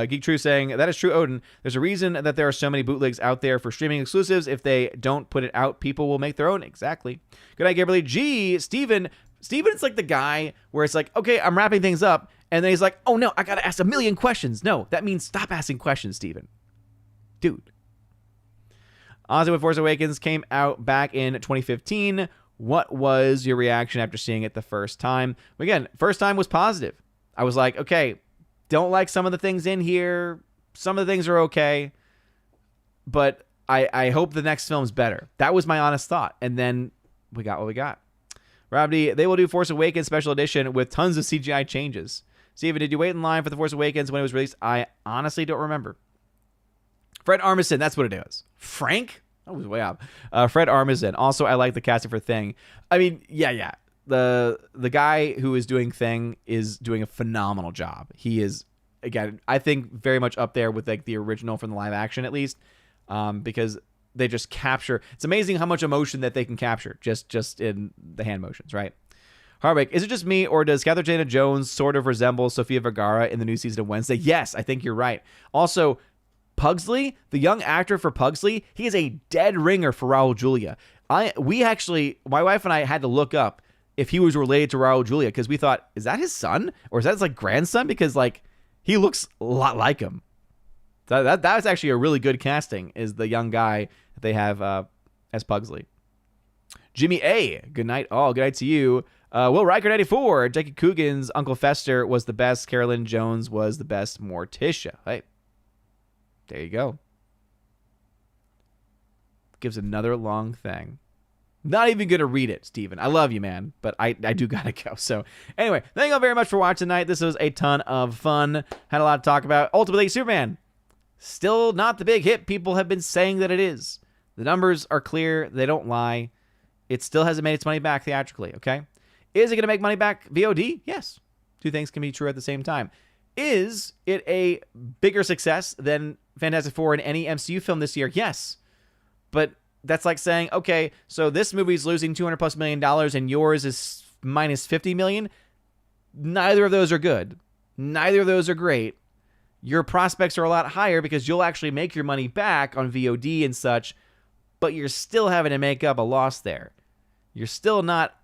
Geek True saying, that is true, Odin. There's a reason that there are so many bootlegs out there for streaming exclusives. If they don't put it out, people will make their own. Exactly. Good night, Gabriel G. Steven's like the guy where it's like, okay, I'm wrapping things up. And then he's like, oh no, I got to ask a million questions. No, that means stop asking questions, Steven. Dude. Honestly, when Force Awakens came out back in 2015, what was your reaction after seeing it the first time? Again, first time was positive. I was like, okay, don't like some of the things in here. Some of the things are okay. But I hope the next film's better. That was my honest thought. And then we got what we got. Rob D, they will do Force Awakens Special Edition with tons of CGI changes. Steven, did you wait in line for the Force Awakens when it was released? I honestly don't remember. Fred Armisen, that's what it is. Frank? That was way up. Fred Armisen. Also, I like the casting for Thing. I mean, yeah. The guy who is doing Thing is doing a phenomenal job. He is, again, I think very much up there with like the original from the live action at least, because they just capture. It's amazing how much emotion that they can capture just in the hand motions, right? Harbeck, is it just me or does Catherine Zeta-Jones sort of resemble Sofia Vergara in the new season of Wednesday? Yes, I think you're right. Also, Pugsley, the young actor for Pugsley, he is a dead ringer for Raul Julia. My wife and I had to look up if he was related to Raul Julia because we thought, is that his son or is that his like grandson? Because like he looks a lot like him. That's actually a really good casting. Is the young guy that they have as Pugsley. Jimmy A, good night. Good night to you. Will Riker 94, Jackie Coogan's Uncle Fester was the best. Carolyn Jones was the best Morticia. Hey. There you go. Gives another long thing. Not even going to read it, Steven. I love you, man, but I do got to go. So anyway, thank you all very much for watching tonight. This was a ton of fun. Had a lot to talk about. Ultimately, Superman, still not the big hit people have been saying that it is. The numbers are clear. They don't lie. It still hasn't made its money back theatrically, okay? Is it going to make money back VOD? Yes. Two things can be true at the same time. Is it a bigger success than Fantastic Four in any MCU film this year? Yes. But that's like saying, okay, so this movie's losing $200+ million and yours is minus $50 million. Neither of those are good. Neither of those are great. Your prospects are a lot higher because you'll actually make your money back on VOD and such, but you're still having to make up a loss there. You're still not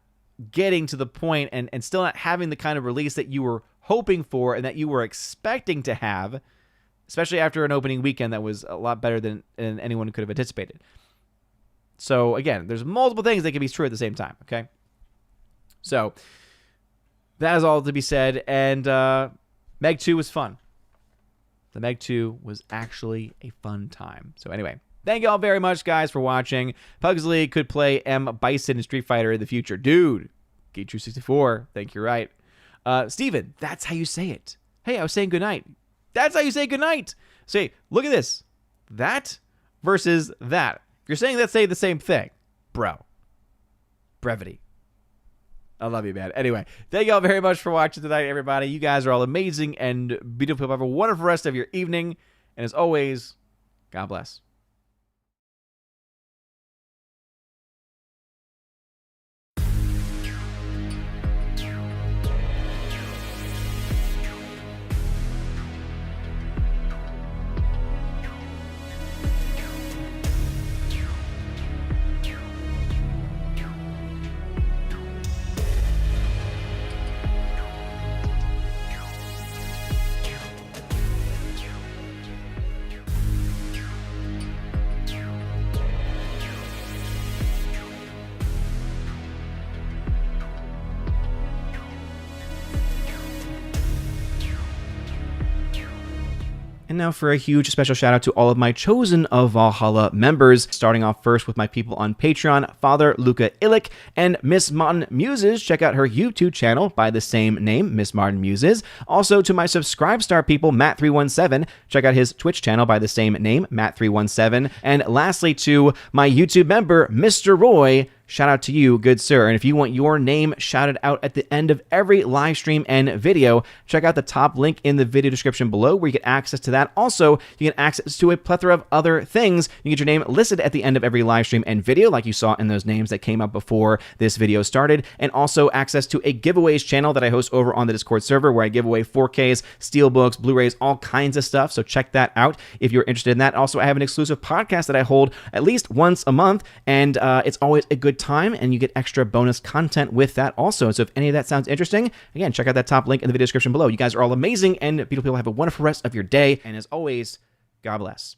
getting to the point and still not having the kind of release that you were hoping for and that you were expecting to have, especially after an opening weekend that was a lot better than anyone could have anticipated. So again, there's multiple things that can be true at the same time, okay? So that is all to be said, and Meg 2 was fun. The Meg 2 was actually a fun time. So anyway, thank you all very much, guys, for watching. Pugsley could play M. Bison in Street Fighter in the future. Dude, Geek64, think you're right. Steven, that's how you say it. Hey, I was saying goodnight. That's how you say goodnight. Say, look at this. That versus that. If you're saying that, say the same thing. Bro. Brevity. I love you, man. Anyway, thank you all very much for watching tonight, everybody. You guys are all amazing and beautiful. Have a wonderful rest of your evening. And as always, God bless. And now for a huge special shout out to all of my Chosen of Valhalla members, starting off first with my people on Patreon, Father Luca Illich and Miss Martin Muses. Check out her YouTube channel by the same name, Miss Martin Muses. Also to my Subscribestar people, Matt317. Check out his Twitch channel by the same name, Matt317. And lastly to my YouTube member, Mr. Roy. Shout out to you, good sir. And if you want your name shouted out at the end of every live stream and video, check out the top link in the video description below where you get access to that. Also, you get access to a plethora of other things. You get your name listed at the end of every live stream and video, like you saw in those names that came up before this video started. And also access to a giveaways channel that I host over on the Discord server where I give away 4Ks, Steelbooks, Blu-rays, all kinds of stuff. So check that out if you're interested in that. Also, I have an exclusive podcast that I hold at least once a month, and it's always a good time, and you get extra bonus content with that also. So if any of that sounds interesting, again, check out that top link in the video description below. You guys are all amazing and beautiful people. Have a wonderful rest of your day, and as always, God bless.